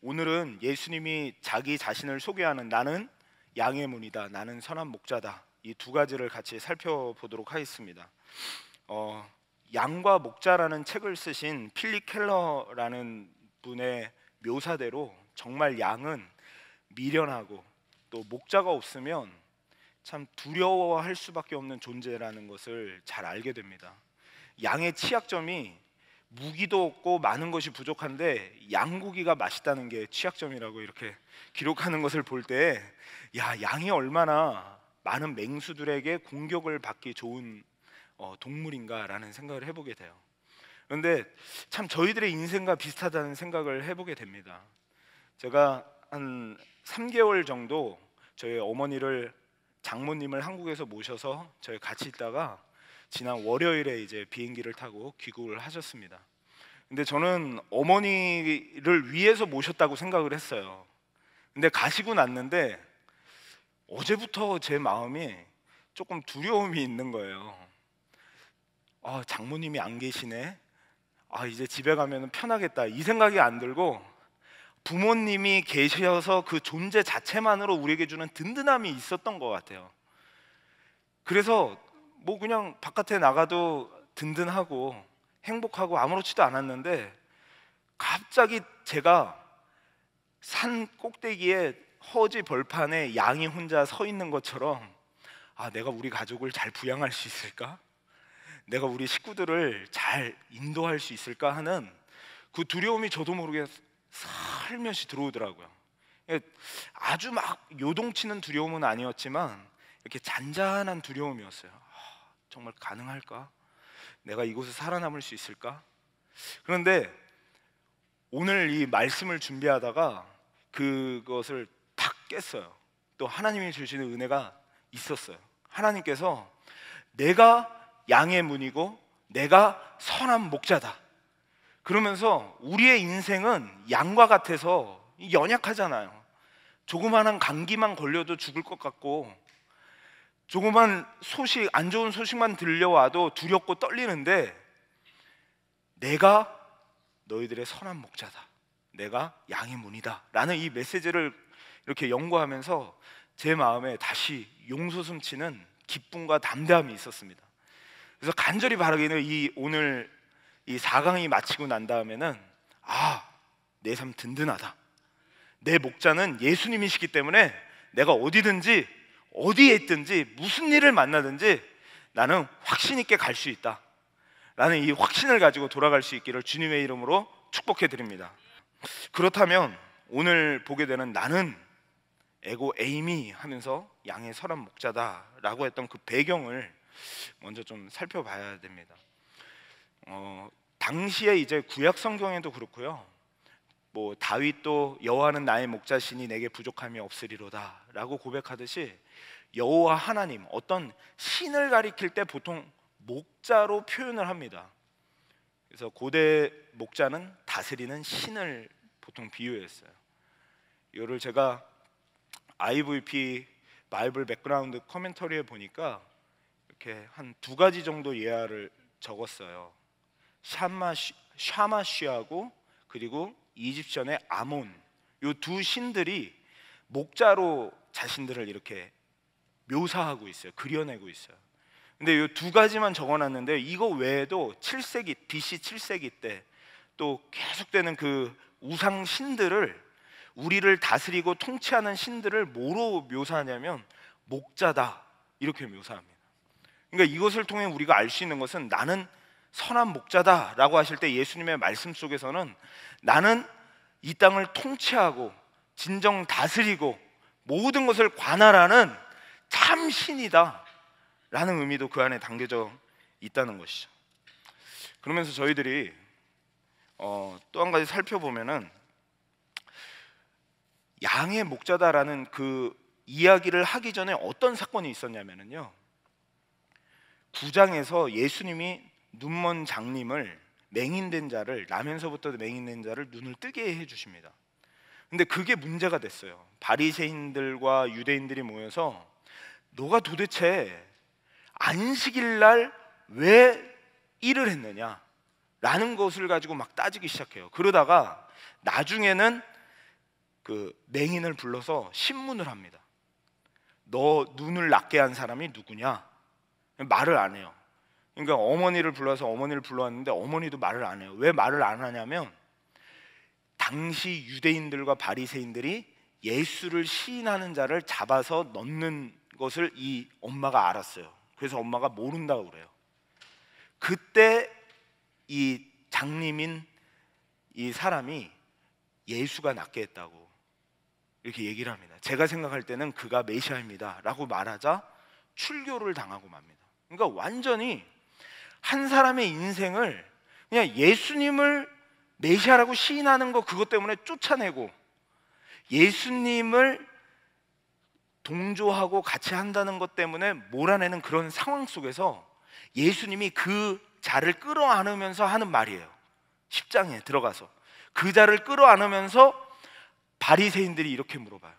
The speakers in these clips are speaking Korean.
오늘은 예수님이 자기 자신을 소개하는 나는 양의 문이다, 나는 선한 목자다, 이 두 가지를 같이 살펴보도록 하겠습니다. 양과 목자라는 책을 쓰신 필립 켈러라는 분의 묘사대로 정말 양은 미련하고 또 목자가 없으면 참 두려워할 수밖에 없는 존재라는 것을 잘 알게 됩니다. 양의 취약점이 무기도 없고 많은 것이 부족한데 양고기가 맛있다는 게 취약점이라고 이렇게 기록하는 것을 볼 때, 양이 얼마나 많은 맹수들에게 공격을 받기 좋은 동물인가라는 생각을 해보게 돼요. 그런데 참 저희들의 인생과 비슷하다는 생각을 해보게 됩니다. 제가 한 3개월 정도 저희 어머니를, 장모님을 한국에서 모셔서 저희 같이 있다가 지난 월요일에 이제 비행기를 타고 귀국을 하셨습니다. 근데 저는 어머니를 위해서 모셨다고 생각을 했어요. 근데 가시고 났는데 어제부터 제 마음이 조금 두려움이 있는 거예요. 장모님이 안 계시네. 이제 집에 가면 편하겠다, 이 생각이 안 들고 부모님이 계셔서 그 존재 자체만으로 우리에게 주는 든든함이 있었던 것 같아요. 그래서 뭐 그냥 바깥에 나가도 든든하고 행복하고 아무렇지도 않았는데, 갑자기 제가 산 꼭대기에 허지 벌판에 양이 혼자 서 있는 것처럼, 내가 우리 가족을 잘 부양할 수 있을까? 내가 우리 식구들을 잘 인도할 수 있을까 하는 그 두려움이 저도 모르게 살며시 들어오더라고요. 아주 막 요동치는 두려움은 아니었지만 이렇게 잔잔한 두려움이었어요. 정말 가능할까? 내가 이곳에 살아남을 수 있을까? 그런데 오늘 이 말씀을 준비하다가 그것을 탁 깼어요. 또 하나님이 주시는 은혜가 있었어요. 하나님께서 내가 양의 문이고 내가 선한 목자다, 그러면서 우리의 인생은 양과 같아서 연약하잖아요. 조그마한 감기만 걸려도 죽을 것 같고, 조그만 소식, 안 좋은 소식만 들려와도 두렵고 떨리는데, 내가 너희들의 선한 목자다, 내가 양의 문이다 라는 이 메시지를 이렇게 연구하면서 제 마음에 다시 용솟음치는 기쁨과 담대함이 있었습니다. 그래서 간절히 바라기는 오늘 이 4강이 마치고 난 다음에는 내 삶 든든하다, 내 목자는 예수님이시기 때문에 내가 어디든지 어디에 있든지 무슨 일을 만나든지 나는 확신 있게 갈 수 있다 라는 이 확신을 가지고 돌아갈 수 있기를 주님의 이름으로 축복해 드립니다. 그렇다면 오늘 보게 되는 나는 에고 에이미 하면서 양의 선한 목자다 라고 했던 그 배경을 먼저 좀 살펴봐야 됩니다. 당시에 이제 구약 성경에도 그렇고요, 뭐 다윗도 여호와는 나의 목자시니 내게 부족함이 없으리로다 라고 고백하듯이, 여호와 하나님, 어떤 신을 가리킬 때 보통 목자로 표현을 합니다. 그래서 고대 목자는 다스리는 신을 보통 비유했어요. 이거를 제가 IVP 바이블 백그라운드 커멘터리에 보니까 이렇게 한 2가지 정도 예화를 적었어요. 샤마쉬하고 그리고 이집션의 아몬, 이 두 신들이 목자로 자신들을 이렇게 묘사하고 있어요. 그려내고 있어요. 근데 이 2가지만 적어놨는데, 이거 외에도 7세기 BC 7세기 때 또 계속되는 그 우상 신들을, 우리를 다스리고 통치하는 신들을 뭐로 묘사하냐면 목자다 이렇게 묘사합니다. 그러니까 이것을 통해 우리가 알 수 있는 것은, 나는 선한 목자다 라고 하실 때 예수님의 말씀 속에서는 나는 이 땅을 통치하고 진정 다스리고 모든 것을 관할하는 참 신이다 라는 의미도 그 안에 담겨져 있다는 것이죠. 그러면서 저희들이 또 한 가지 살펴보면은, 양의 목자다라는 그 이야기를 하기 전에 어떤 사건이 있었냐면요, 9장에서 예수님이 눈먼 장님을, 맹인된 자를, 나면서부터 맹인된 자를 눈을 뜨게 해주십니다. 근데 그게 문제가 됐어요. 바리새인들과 유대인들이 모여서 너가 도대체 안식일날 왜 일을 했느냐 라는 것을 가지고 막 따지기 시작해요. 그러다가 나중에는 그 맹인을 불러서 신문을 합니다. 너 눈을 낫게 한 사람이 누구냐? 말을 안 해요. 그러니까 어머니를 불러서 어머니를 불러왔는데 어머니도 말을 안 해요. 왜 말을 안 하냐면 당시 유대인들과 바리새인들이 예수를 시인하는 자를 잡아서 넣는 것을 이 엄마가 알았어요. 그래서 엄마가 모른다고 그래요. 그때 이 장님인 이 사람이 예수가 낫게 했다고 이렇게 얘기를 합니다. 제가 생각할 때는 그가 메시아입니다 라고 말하자 출교를 당하고 맙니다. 그러니까 완전히 한 사람의 인생을 그냥 예수님을 메시아라고 시인하는 거 그것 때문에 쫓아내고 예수님을 동조하고 같이 한다는 것 때문에 몰아내는 그런 상황 속에서 예수님이 그 자를 끌어안으면서 하는 말이에요. 10장에 들어가서 그 자를 끌어안으면서 바리새인들이 이렇게 물어봐요.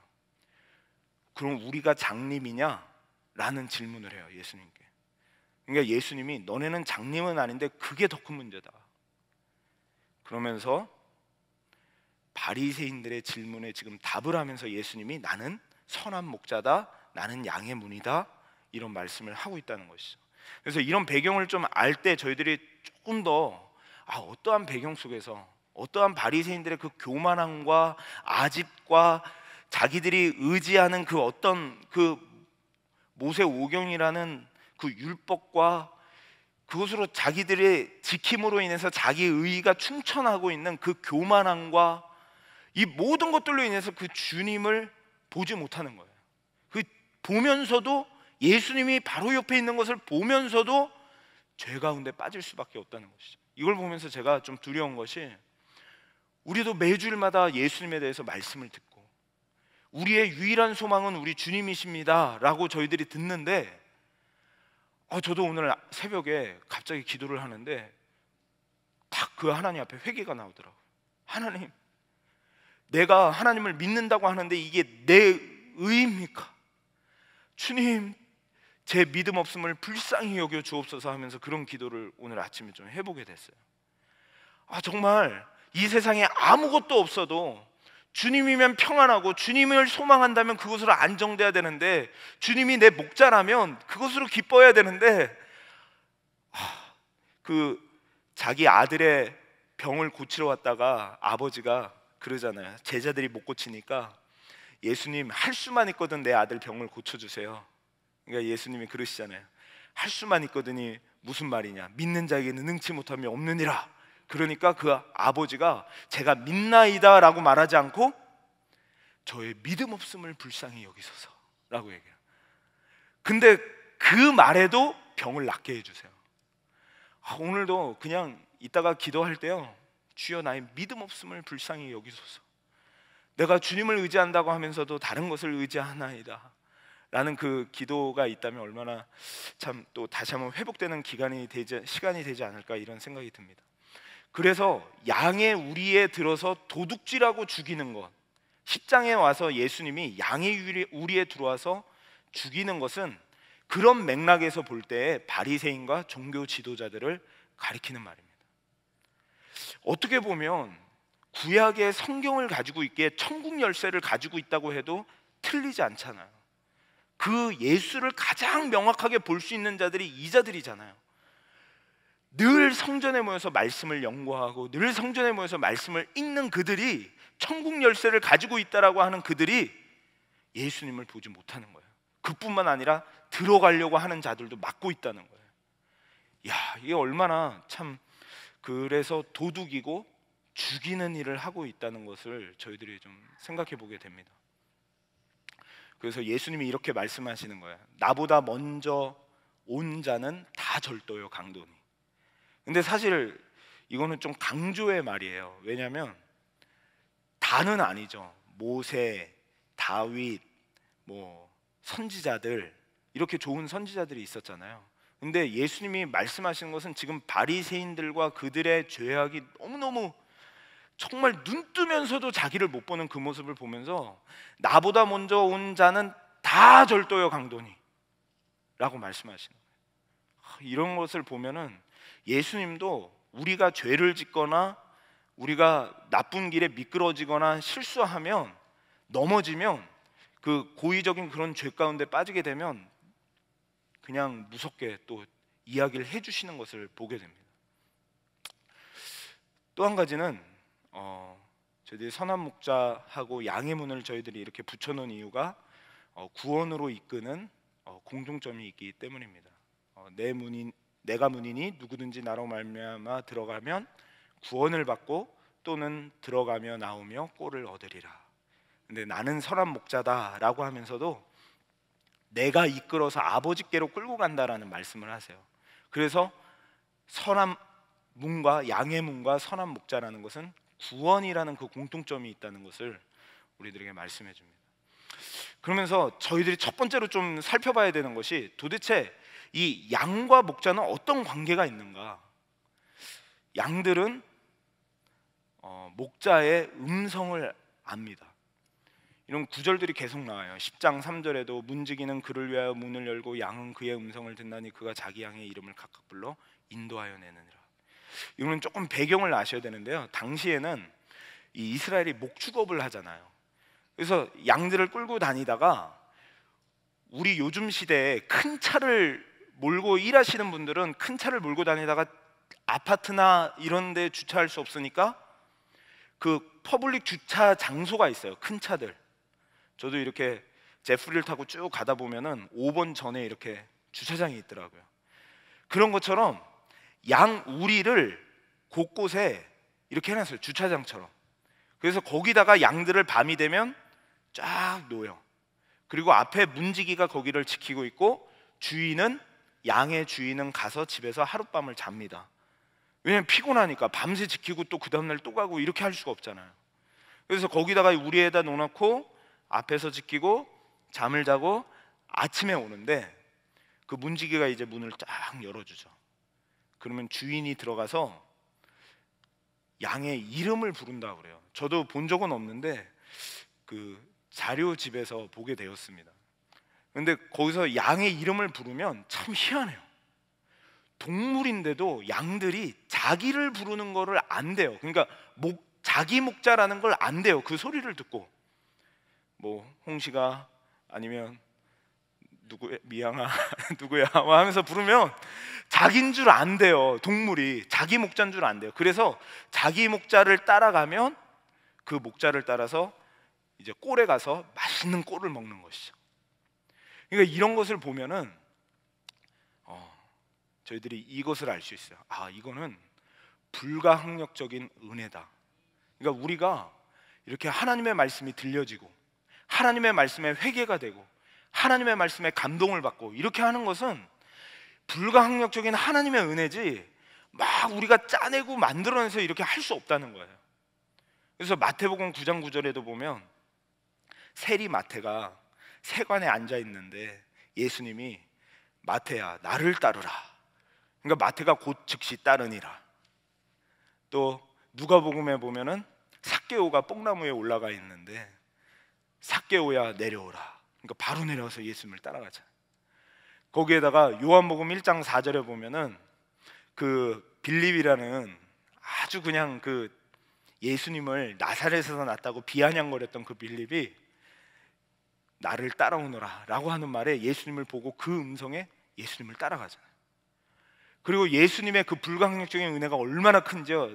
그럼 우리가 장님이냐? 라는 질문을 해요, 예수님께. 그러니까 예수님이 너네는 장님은 아닌데 그게 더 큰 문제다. 그러면서 바리새인들의 질문에 지금 답을 하면서 예수님이 나는 선한 목자다, 나는 양의 문이다, 이런 말씀을 하고 있다는 것이죠. 그래서 이런 배경을 좀 알 때 저희들이 조금 더 어떠한 배경 속에서 어떠한 바리새인들의 그 교만함과 아집과 자기들이 의지하는 그 어떤 그 모세 오경이라는 그 율법과 그것으로 자기들의 지킴으로 인해서 자기 의의가 충천하고 있는 그 교만함과 이 모든 것들로 인해서 그 주님을 보지 못하는 거예요. 그 보면서도 예수님이 바로 옆에 있는 것을 보면서도 죄 가운데 빠질 수밖에 없다는 것이죠. 이걸 보면서 제가 좀 두려운 것이 우리도 매주일마다 예수님에 대해서 말씀을 듣고 우리의 유일한 소망은 우리 주님이십니다 라고 저희들이 듣는데 저도 오늘 새벽에 갑자기 기도를 하는데 딱 그 하나님 앞에 회개가 나오더라고요. 하나님, 내가 하나님을 믿는다고 하는데 이게 내 의입니까? 주님, 제 믿음 없음을 불쌍히 여겨 주옵소서 하면서 그런 기도를 오늘 아침에 좀 해보게 됐어요. 정말 이 세상에 아무것도 없어도 주님이면 평안하고 주님을 소망한다면 그것으로 안정돼야 되는데 주님이 내 목자라면 그것으로 기뻐해야 되는데 그 자기 아들의 병을 고치러 왔다가 아버지가 그러잖아요. 제자들이 못 고치니까 예수님 할 수만 있거든 내 아들 병을 고쳐주세요. 그러니까 예수님이 그러시잖아요. 할 수만 있거든이 무슨 말이냐, 믿는 자에게는 능치 못함이 없느니라. 그러니까 그 아버지가 제가 믿나이다 라고 말하지 않고 저의 믿음 없음을 불쌍히 여기소서 라고 얘기해요. 근데 그 말에도 병을 낫게 해주세요. 오늘도 그냥 이따가 기도할 때요, 주여 나의 믿음 없음을 불쌍히 여기소서. 내가 주님을 의지한다고 하면서도 다른 것을 의지하나이다 라는 그 기도가 있다면 얼마나 참 또 다시 한번 회복되는 시간이 되지 않을까 이런 생각이 듭니다. 그래서 양의 우리에 들어서 도둑질하고 죽이는 것, 10장에 와서 예수님이 양의 우리에 들어와서 죽이는 것은 그런 맥락에서 볼 때 바리새인과 종교 지도자들을 가리키는 말입니다. 어떻게 보면 구약의 성경을 가지고 있기에 천국 열쇠를 가지고 있다고 해도 틀리지 않잖아요. 그 예수를 가장 명확하게 볼 수 있는 자들이 이 자들이잖아요. 늘 성전에 모여서 말씀을 연구하고 늘 성전에 모여서 말씀을 읽는 그들이 천국 열쇠를 가지고 있다라고 하는 그들이 예수님을 보지 못하는 거예요. 그뿐만 아니라 들어가려고 하는 자들도 막고 있다는 거예요. 이게 얼마나 참 그래서 도둑이고 죽이는 일을 하고 있다는 것을 저희들이 좀 생각해 보게 됩니다. 그래서 예수님이 이렇게 말씀하시는 거예요. 나보다 먼저 온 자는 다 절도요 강도니. 근데 사실 이거는 좀 강조의 말이에요. 왜냐하면 다는 아니죠. 모세, 다윗, 선지자들, 이렇게 좋은 선지자들이 있었잖아요. 근데 예수님이 말씀하시는 것은 지금 바리새인들과 그들의 죄악이 너무너무 정말 눈 뜨면서도 자기를 못 보는 그 모습을 보면서 나보다 먼저 온 자는 다 절도요 강도니 라고 말씀하시는 거예요. 이런 것을 보면은 예수님도 우리가 죄를 짓거나 우리가 나쁜 길에 미끄러지거나 실수하면 넘어지면 그 고의적인 그런 죄 가운데 빠지게 되면 그냥 무섭게 또 이야기를 해주시는 것을 보게 됩니다. 또 한 가지는 저희들이 선한 목자하고 양의 문을 저희들이 이렇게 붙여놓은 이유가 구원으로 이끄는 공통점이 있기 때문입니다. 내가 문이니 누구든지 나로 말미암아 들어가면 구원을 받고 또는 들어가며 나오며 꼴을 얻으리라. 근데 나는 선한 목자다라고 하면서도 내가 이끌어서 아버지께로 끌고 간다라는 말씀을 하세요. 그래서 선한 문과 양의 문과 선한 목자라는 것은 구원이라는 그 공통점이 있다는 것을 우리들에게 말씀해 줍니다. 그러면서 저희들이 첫 번째로 좀 살펴봐야 되는 것이 도대체 이 양과 목자는 어떤 관계가 있는가? 양들은 목자의 음성을 압니다. 이런 구절들이 계속 나와요. 10장 3절에도 문지기는 그를 위하여 문을 열고 양은 그의 음성을 듣나니 그가 자기 양의 이름을 각각 불러 인도하여 내느니라. 이거는 조금 배경을 아셔야 되는데요. 당시에는 이 이스라엘이 목축업을 하잖아요. 그래서 양들을 끌고 다니다가 우리 요즘 시대에 큰 차를 몰고 일하시는 분들은 큰 차를 몰고 다니다가 아파트나 이런 데 주차할 수 없으니까 그 퍼블릭 주차 장소가 있어요. 큰 차들. 저도 이렇게 제프리를 타고 쭉 가다 보면은 5번 전에 이렇게 주차장이 있더라고요. 그런 것처럼 양 우리를 곳곳에 이렇게 해놨어요. 주차장처럼. 그래서 거기다가 양들을 밤이 되면 쫙 놓여. 그리고 앞에 문지기가 거기를 지키고 있고 양의 주인은 가서 집에서 하룻밤을 잡니다. 왜냐면 피곤하니까 밤새 지키고 또 그 다음날 또 가고 이렇게 할 수가 없잖아요. 그래서 거기다가 우리에다 놓아놓고 앞에서 지키고 잠을 자고 아침에 오는데 그 문지기가 이제 문을 쫙 열어주죠. 그러면 주인이 들어가서 양의 이름을 부른다고 그래요. 저도 본 적은 없는데 그 자료집에서 보게 되었습니다. 근데 거기서 양의 이름을 부르면 참 희한해요. 동물인데도 양들이 자기를 부르는 거를 안대요. 그러니까 자기 목자라는 걸 안대요. 그 소리를 듣고 뭐 홍시가 아니면 누구야 미양아 누구야 하면서 부르면 자기인 줄 안대요. 동물이 자기 목자인 줄 안대요. 그래서 자기 목자를 따라가면 그 목자를 따라서 이제 꼴에 가서 맛있는 꼴을 먹는 것이죠. 그러니까 이런 것을 보면은 저희들이 이것을 알 수 있어요. 아, 이거는 불가항력적인 은혜다. 그러니까 우리가 이렇게 하나님의 말씀이 들려지고 하나님의 말씀에 회개가 되고 하나님의 말씀에 감동을 받고 이렇게 하는 것은 불가항력적인 하나님의 은혜지 막 우리가 짜내고 만들어내서 이렇게 할 수 없다는 거예요. 그래서 마태복음 9장 9절에도 보면 세리 마태가 세관에 앉아 있는데 예수님이 마태야 나를 따르라. 그러니까 마태가 곧 즉시 따르니라. 또 누가복음에 보면은 삭개오가 뽕나무에 올라가 있는데 삭개오야 내려오라. 그러니까 바로 내려와서 예수님을 따라가자. 거기에다가 요한복음 1장 4절에 보면은 그 빌립이라는 아주 그냥 그 예수님을 나사렛에서 났다고 비아냥거렸던 그 빌립이 나를 따라오너라 라고 하는 말에 예수님을 보고 그 음성에 예수님을 따라가잖아요. 그리고 예수님의 그 불가항력적인 은혜가 얼마나 큰지요.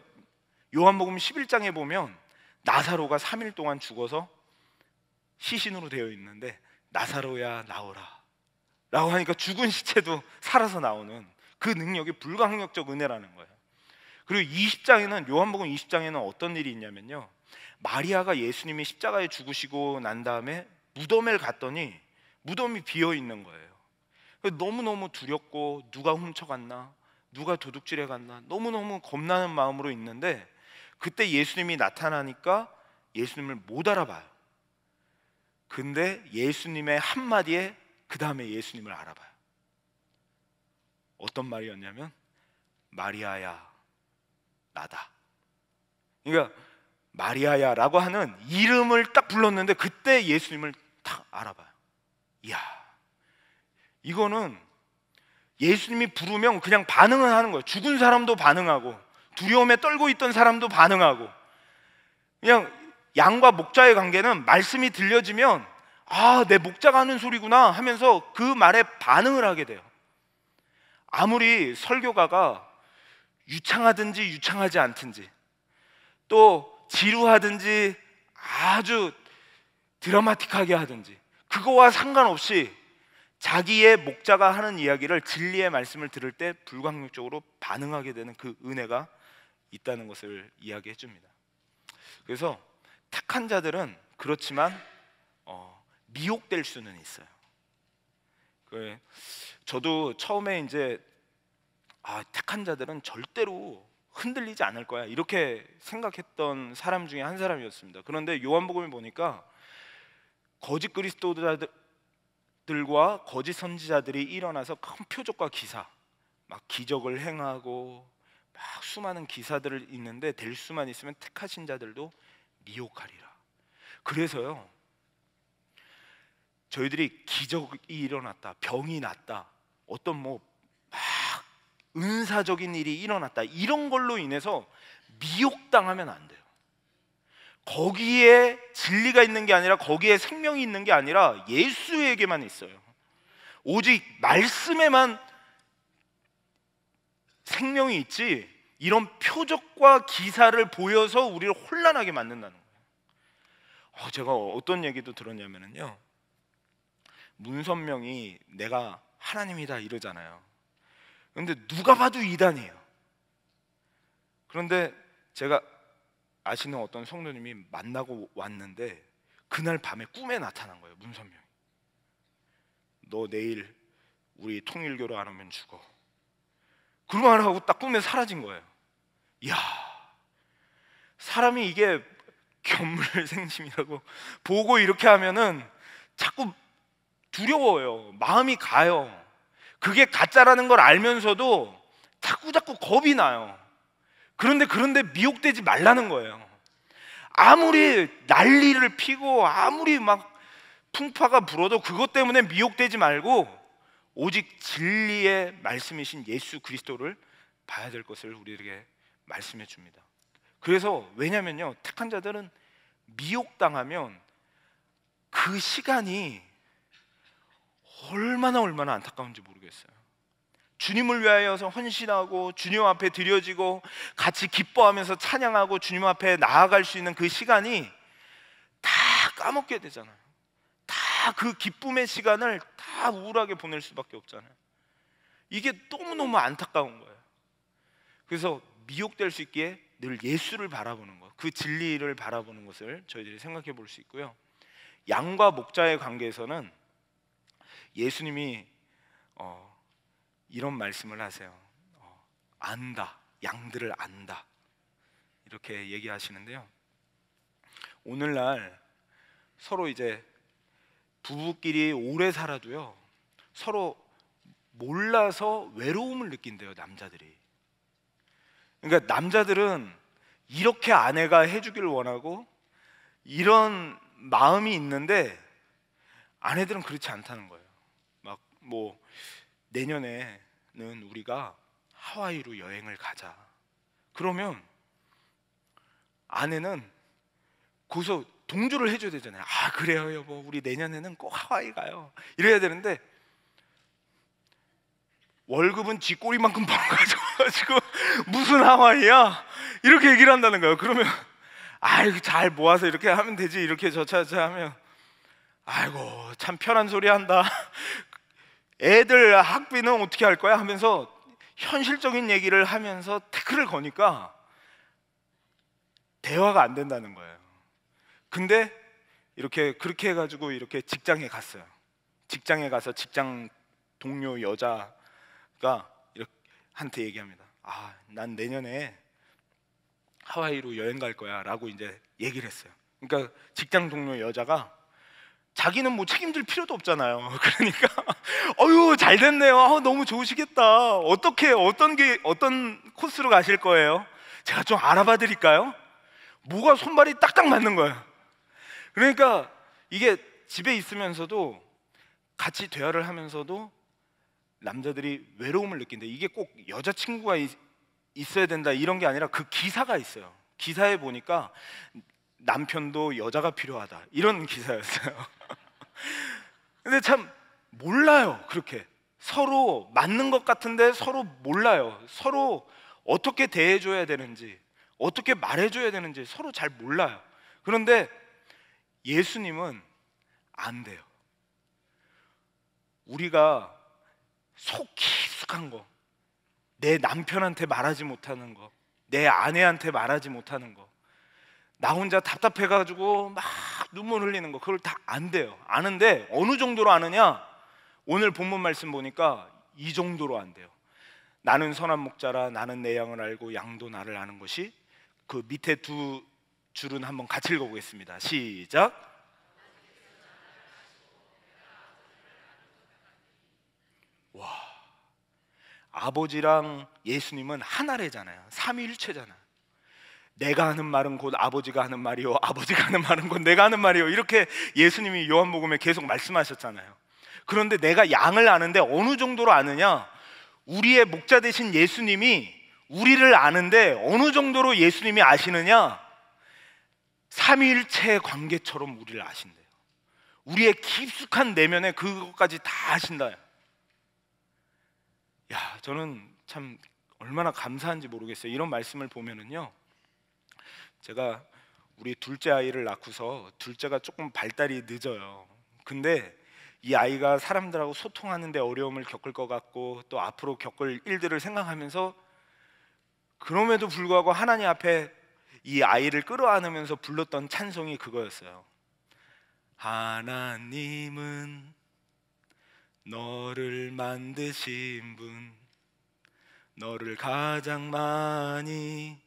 요한복음 11장에 보면 나사로가 3일 동안 죽어서 시신으로 되어 있는데 나사로야 나오라 라고 하니까 죽은 시체도 살아서 나오는 그 능력이 불가항력적 은혜라는 거예요. 그리고 20장에는 요한복음 20장에는 어떤 일이 있냐면요, 마리아가 예수님이 십자가에 죽으시고 난 다음에 무덤에 갔더니 무덤이 비어 있는 거예요. 너무너무 두렵고 누가 훔쳐갔나 누가 도둑질해 갔나 너무너무 겁나는 마음으로 있는데 그때 예수님이 나타나니까 예수님을 못 알아봐요. 근데 예수님의 한마디에 그 다음에 예수님을 알아봐요. 어떤 말이었냐면 마리아야 나다. 그러니까 마리아야 라고 하는 이름을 딱 불렀는데 그때 예수님을 딱 알아봐요. 이야, 이거는 예수님이 부르면 그냥 반응을 하는 거예요. 죽은 사람도 반응하고 두려움에 떨고 있던 사람도 반응하고 그냥 양과 목자의 관계는 말씀이 들려지면 아, 내 목자가 하는 소리구나 하면서 그 말에 반응을 하게 돼요. 아무리 설교가가 유창하든지 유창하지 않든지, 또 지루하든지 아주 드라마틱하게 하든지, 그거와 상관없이 자기의 목자가 하는 이야기를, 진리의 말씀을 들을 때 불가항력적으로 반응하게 되는 그 은혜가 있다는 것을 이야기해 줍니다. 그래서 택한 자들은 그렇지만 미혹될 수는 있어요. 저도 처음에 이제 택한 자들은 절대로 흔들리지 않을 거야 이렇게 생각했던 사람 중에 한 사람이었습니다. 그런데 요한복음에 보니까 거짓 그리스도자들과 거짓 선지자들이 일어나서 큰 표적과 기사, 막 기적을 행하고 막 수많은 기사들을 있는데 될 수만 있으면 택하신 자들도 미혹하리라. 그래서요, 저희들이 기적이 일어났다, 병이 났다, 어떤 막 은사적인 일이 일어났다, 이런 걸로 인해서 미혹당하면 안 돼요. 거기에 진리가 있는 게 아니라, 거기에 생명이 있는 게 아니라 예수에게만 있어요. 오직 말씀에만 생명이 있지, 이런 표적과 기사를 보여서 우리를 혼란하게 만든다는 거예요. 제가 어떤 얘기도 들었냐면요, 문선명이 내가 하나님이다 이러잖아요. 그런데 누가 봐도 이단이에요. 그런데 제가 아시는 어떤 성도님이 만나고 왔는데 그날 밤에 꿈에 나타난 거예요. 문선명이, 너 내일 우리 통일교로 안 오면 죽어, 그 말을 하고 딱 꿈에 사라진 거예요. 이야, 사람이 이게 견물생심이라고 보고 이렇게 하면은 자꾸 두려워요. 마음이 가요. 그게 가짜라는 걸 알면서도 자꾸 겁이 나요. 그런데 미혹되지 말라는 거예요. 아무리 난리를 피고 아무리 막 풍파가 불어도 그것 때문에 미혹되지 말고 오직 진리의 말씀이신 예수 그리스도를 봐야 될 것을 우리에게 말씀해 줍니다. 그래서 왜냐면요, 택한 자들은 미혹당하면 그 시간이 얼마나 안타까운지 모르겠어요. 주님을 위하여서 헌신하고 주님 앞에 드려지고 같이 기뻐하면서 찬양하고 주님 앞에 나아갈 수 있는 그 시간이 다 까먹게 되잖아요. 다 그 기쁨의 시간을 다 우울하게 보낼 수밖에 없잖아요. 이게 너무너무 안타까운 거예요. 그래서 미혹될 수 있기에 늘 예수를 바라보는 것, 그 진리를 바라보는 것을 저희들이 생각해 볼 수 있고요. 양과 목자의 관계에서는 예수님이 이런 말씀을 하세요. 안다, 양들을 안다, 이렇게 얘기하시는데요. 오늘날 서로 이제 부부끼리 오래 살아도요, 서로 몰라서 외로움을 느낀대요, 남자들이. 그러니까 남자들은 이렇게 아내가 해주기를 원하고 이런 마음이 있는데 아내들은 그렇지 않다는 거예요. 막 뭐 내년에는 우리가 하와이로 여행을 가자, 그러면 아내는 거기서 동조를 해줘야 되잖아요. 아, 그래요 여보, 우리 내년에는 꼭 하와이 가요, 이래야 되는데 월급은 쥐꼬리만큼 벌어가지고 무슨 하와이야, 이렇게 얘기를 한다는 거예요. 그러면 아이고, 잘 모아서 이렇게 하면 되지, 이렇게 저차저 하면 아이고 참 편한 소리 한다. 애들 학비는 어떻게 할 거야 하면서 현실적인 얘기를 하면서 태클을 거니까 대화가 안 된다는 거예요. 근데 그렇게 해가지고 이렇게 직장에 갔어요. 직장에 가서 직장 동료 여자가 한테 얘기합니다. 아, 난 내년에 하와이로 여행 갈 거야 라고 이제 얘기를 했어요. 그러니까 직장 동료 여자가 자기는 뭐 책임질 필요도 없잖아요. 그러니까 어유 잘 됐네요. 너무 좋으시겠다. 어떤 코스로 가실 거예요? 제가 좀 알아봐 드릴까요? 뭐가 손발이 딱딱 맞는 거예요. 그러니까 이게 집에 있으면서도 같이 대화를 하면서도 남자들이 외로움을 느낀대. 이게 꼭 여자친구가 있어야 된다 이런 게 아니라 그 기사가 있어요. 기사에 보니까 남편도 여자가 필요하다, 이런 기사였어요. 근데 참 몰라요. 그렇게 서로 맞는 것 같은데 서로 몰라요. 서로 어떻게 대해줘야 되는지, 어떻게 말해줘야 되는지 서로 잘 몰라요. 그런데 예수님은 안 돼요. 우리가 속 깊숙한 거, 내 남편한테 말하지 못하는 거, 내 아내한테 말하지 못하는 거, 나 혼자 답답해가지고 막 눈물 흘리는 거, 그걸 다 안 돼요. 아는데 어느 정도로 아느냐? 오늘 본문 말씀 보니까 이 정도로 안 돼요. 나는 선한 목자라, 나는 내 양을 알고 양도 나를 아는 것이. 그 밑에 두 줄은 한번 같이 읽어보겠습니다. 시작. 와, 아버지랑 예수님은 하나래잖아요. 삼위일체잖아요. 내가 하는 말은 곧 아버지가 하는 말이요, 아버지가 하는 말은 곧 내가 하는 말이요, 이렇게 예수님이 요한복음에 계속 말씀하셨잖아요. 그런데 내가 양을 아는데 어느 정도로 아느냐? 우리의 목자 되신 예수님이 우리를 아는데 어느 정도로 예수님이 아시느냐? 삼위일체의 관계처럼 우리를 아신대요. 우리의 깊숙한 내면에 그것까지 다 아신다. 야, 저는 참 얼마나 감사한지 모르겠어요. 이런 말씀을 보면은요, 제가 우리 둘째 아이를 낳고서 둘째가 조금 발달이 늦어요. 근데 이 아이가 사람들하고 소통하는데 어려움을 겪을 것 같고 또 앞으로 겪을 일들을 생각하면서, 그럼에도 불구하고 하나님 앞에 이 아이를 끌어안으면서 불렀던 찬송이 그거였어요. 하나님은 너를 만드신 분, 너를 가장 많이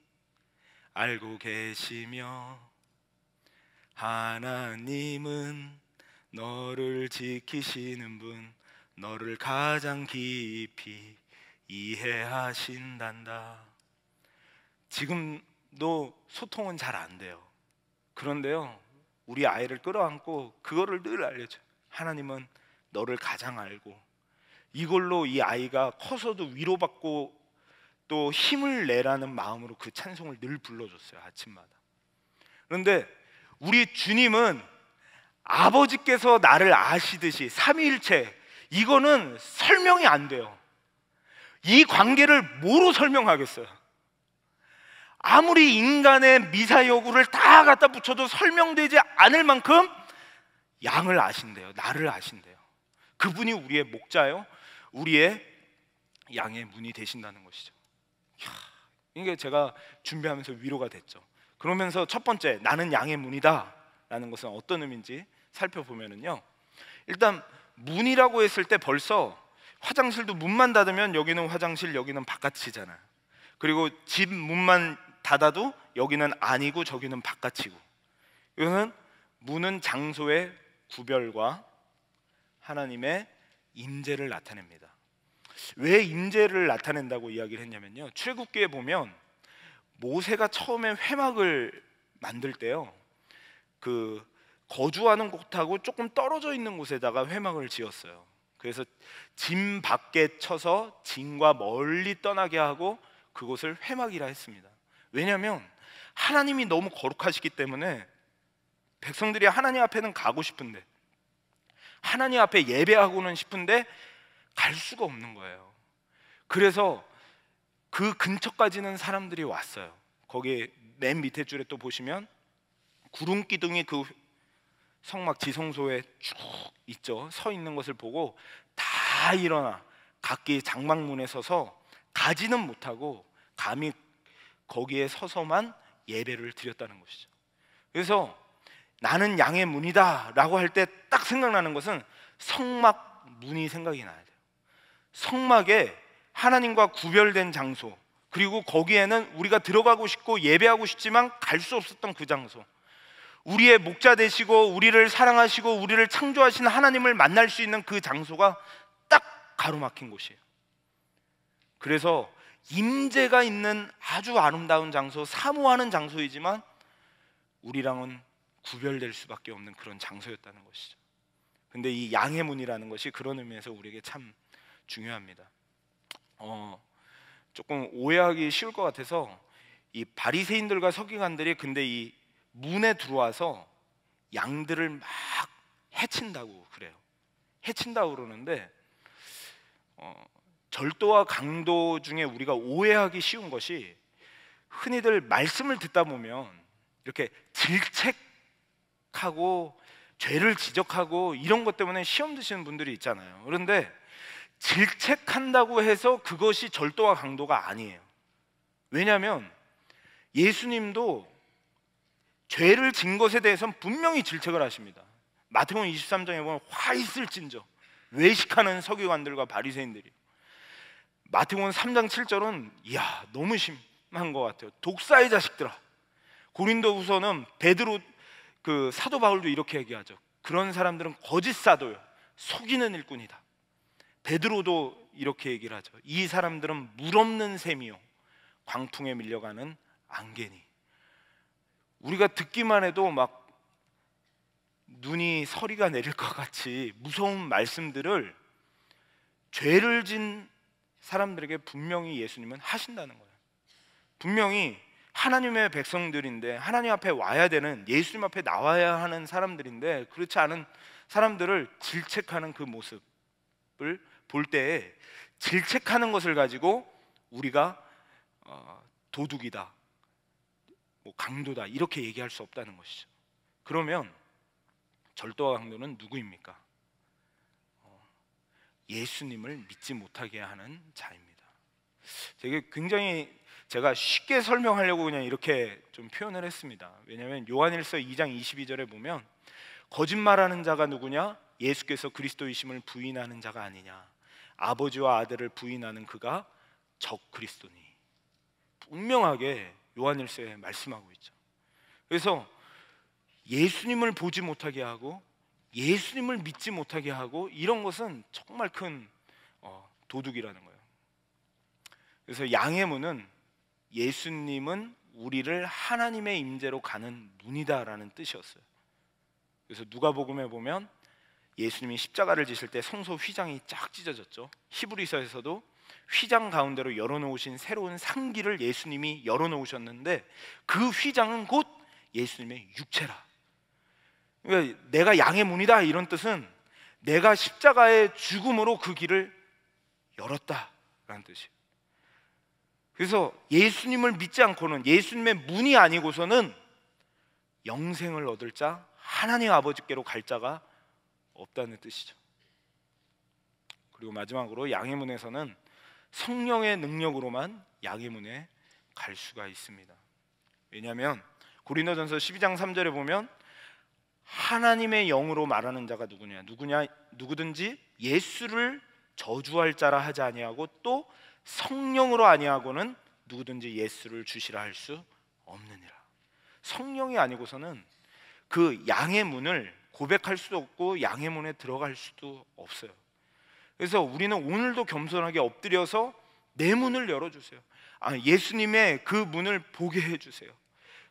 알고 계시며, 하나님은 너를 지키시는 분, 너를 가장 깊이 이해하신단다. 지금도 소통은 잘 안 돼요. 그런데요, 우리 아이를 끌어안고 그거를 늘 알려줘요. 하나님은 너를 가장 알고. 이걸로 이 아이가 커서도 위로받고 또 힘을 내라는 마음으로 그 찬송을 늘 불러줬어요, 아침마다. 그런데 우리 주님은 아버지께서 나를 아시듯이 삼위일체, 이거는 설명이 안 돼요. 이 관계를 뭐로 설명하겠어요? 아무리 인간의 미사여구를 다 갖다 붙여도 설명되지 않을 만큼 양을 아신대요. 나를 아신대요. 그분이 우리의 목자요, 우리의 양의 문이 되신다는 것이죠. 이게 제가 준비하면서 위로가 됐죠. 그러면서 첫 번째, 나는 양의 문이다 라는 것은 어떤 의미인지 살펴보면은요, 일단 문이라고 했을 때 벌써 화장실도 문만 닫으면 여기는 화장실, 여기는 바깥이잖아요. 그리고 집 문만 닫아도 여기는 안이고 저기는 바깥이고. 이거는 문은 장소의 구별과 하나님의 임재를 나타냅니다. 왜 임재를 나타낸다고 이야기를 했냐면요, 출애굽기에 보면 모세가 처음에 회막을 만들 때요, 그 거주하는 곳하고 조금 떨어져 있는 곳에다가 회막을 지었어요. 그래서 짐 밖에 쳐서 짐과 멀리 떠나게 하고 그곳을 회막이라 했습니다. 왜냐하면 하나님이 너무 거룩하시기 때문에 백성들이 하나님 앞에는 가고 싶은데, 하나님 앞에 예배하고는 싶은데 갈 수가 없는 거예요. 그래서 그 근처까지는 사람들이 왔어요. 거기 맨 밑에 줄에 또 보시면 구름 기둥이 그 성막 지성소에 쭉 있죠. 서 있는 것을 보고 다 일어나 각기 장막문에 서서 가지는 못하고 감히 거기에 서서만 예배를 드렸다는 것이죠. 그래서 나는 양의 문이다 라고 할 때 딱 생각나는 것은 성막 문이 생각이 나야 돼요. 성막에 하나님과 구별된 장소, 그리고 거기에는 우리가 들어가고 싶고 예배하고 싶지만 갈 수 없었던 그 장소, 우리의 목자 되시고 우리를 사랑하시고 우리를 창조하신 하나님을 만날 수 있는 그 장소가 딱 가로막힌 곳이에요. 그래서 임재가 있는 아주 아름다운 장소, 사모하는 장소이지만 우리랑은 구별될 수밖에 없는 그런 장소였다는 것이죠. 근데 이 양의 문이라는 것이 그런 의미에서 우리에게 참 중요합니다. 조금 오해하기 쉬울 것 같아서 이 바리새인들과 서기관들이 근데 이 문에 들어와서 양들을 막 해친다고 그래요. 해친다고 그러는데 절도와 강도 중에 우리가 오해하기 쉬운 것이, 흔히들 말씀을 듣다 보면 이렇게 질책하고 죄를 지적하고 이런 것 때문에 시험 드시는 분들이 있잖아요. 그런데 질책한다고 해서 그것이 절도와 강도가 아니에요. 왜냐하면 예수님도 죄를 진 것에 대해서는 분명히 질책을 하십니다. 마태복음 23장에 보면 화 있을진저 외식하는 서기관들과 바리새인들이. 마태복음 3장 7절은 이야 너무 심한 것 같아요. 독사의 자식들아. 고린도후서는 베드로 사도 바울도 이렇게 얘기하죠. 그런 사람들은 거짓 사도요, 속이는 일꾼이다. 베드로도 이렇게 얘기를 하죠. 이 사람들은 물 없는 샘이요 광풍에 밀려가는 안개니. 우리가 듣기만 해도 막 눈이 서리가 내릴 것 같이 무서운 말씀들을 죄를 진 사람들에게 분명히 예수님은 하신다는 거예요. 분명히 하나님의 백성들인데, 하나님 앞에 와야 되는, 예수님 앞에 나와야 하는 사람들인데, 그렇지 않은 사람들을 질책하는 그 모습을 볼 때 질책하는 것을 가지고 우리가 도둑이다, 강도다 이렇게 얘기할 수 없다는 것이죠. 그러면 절도와 강도는 누구입니까? 예수님을 믿지 못하게 하는 자입니다. 되게 굉장히 제가 쉽게 설명하려고 그냥 이렇게 좀 표현을 했습니다. 왜냐하면 요한일서 2장 22절에 보면 거짓말하는 자가 누구냐? 예수께서 그리스도이심을 부인하는 자가 아니냐. 아버지와 아들을 부인하는 그가 적 그리스도니. 분명하게 요한일서에 말씀하고 있죠. 그래서 예수님을 보지 못하게 하고 예수님을 믿지 못하게 하고 이런 것은 정말 큰 도둑이라는 거예요. 그래서 양의 문은, 예수님은 우리를 하나님의 임재로 가는 문이다라는 뜻이었어요. 그래서 누가복음에 보면 예수님이 십자가를 지실 때 성소 휘장이 쫙 찢어졌죠. 히브리서에서도 휘장 가운데로 열어놓으신 새로운 상기를 예수님이 열어놓으셨는데 그 휘장은 곧 예수님의 육체라. 그러니까 내가 양의 문이다 이런 뜻은 내가 십자가의 죽음으로 그 길을 열었다라는 뜻이에요. 그래서 예수님을 믿지 않고는, 예수님의 문이 아니고서는 영생을 얻을 자, 하나님 아버지께로 갈 자가 없다는 뜻이죠. 그리고 마지막으로 양의 문에서는 성령의 능력으로만 양의 문에 갈 수가 있습니다. 왜냐하면 고린도전서 12장 3절에 보면 하나님의 영으로 말하는 자가 누구든지 예수를 저주할 자라 하지 아니하고 또 성령으로 아니하고는 누구든지 예수를 주시라 할 수 없느니라. 성령이 아니고서는 그 양의 문을 고백할 수도 없고 양의 문에 들어갈 수도 없어요. 그래서 우리는 오늘도 겸손하게 엎드려서 내 문을 열어주세요. 예수님의 그 문을 보게 해주세요.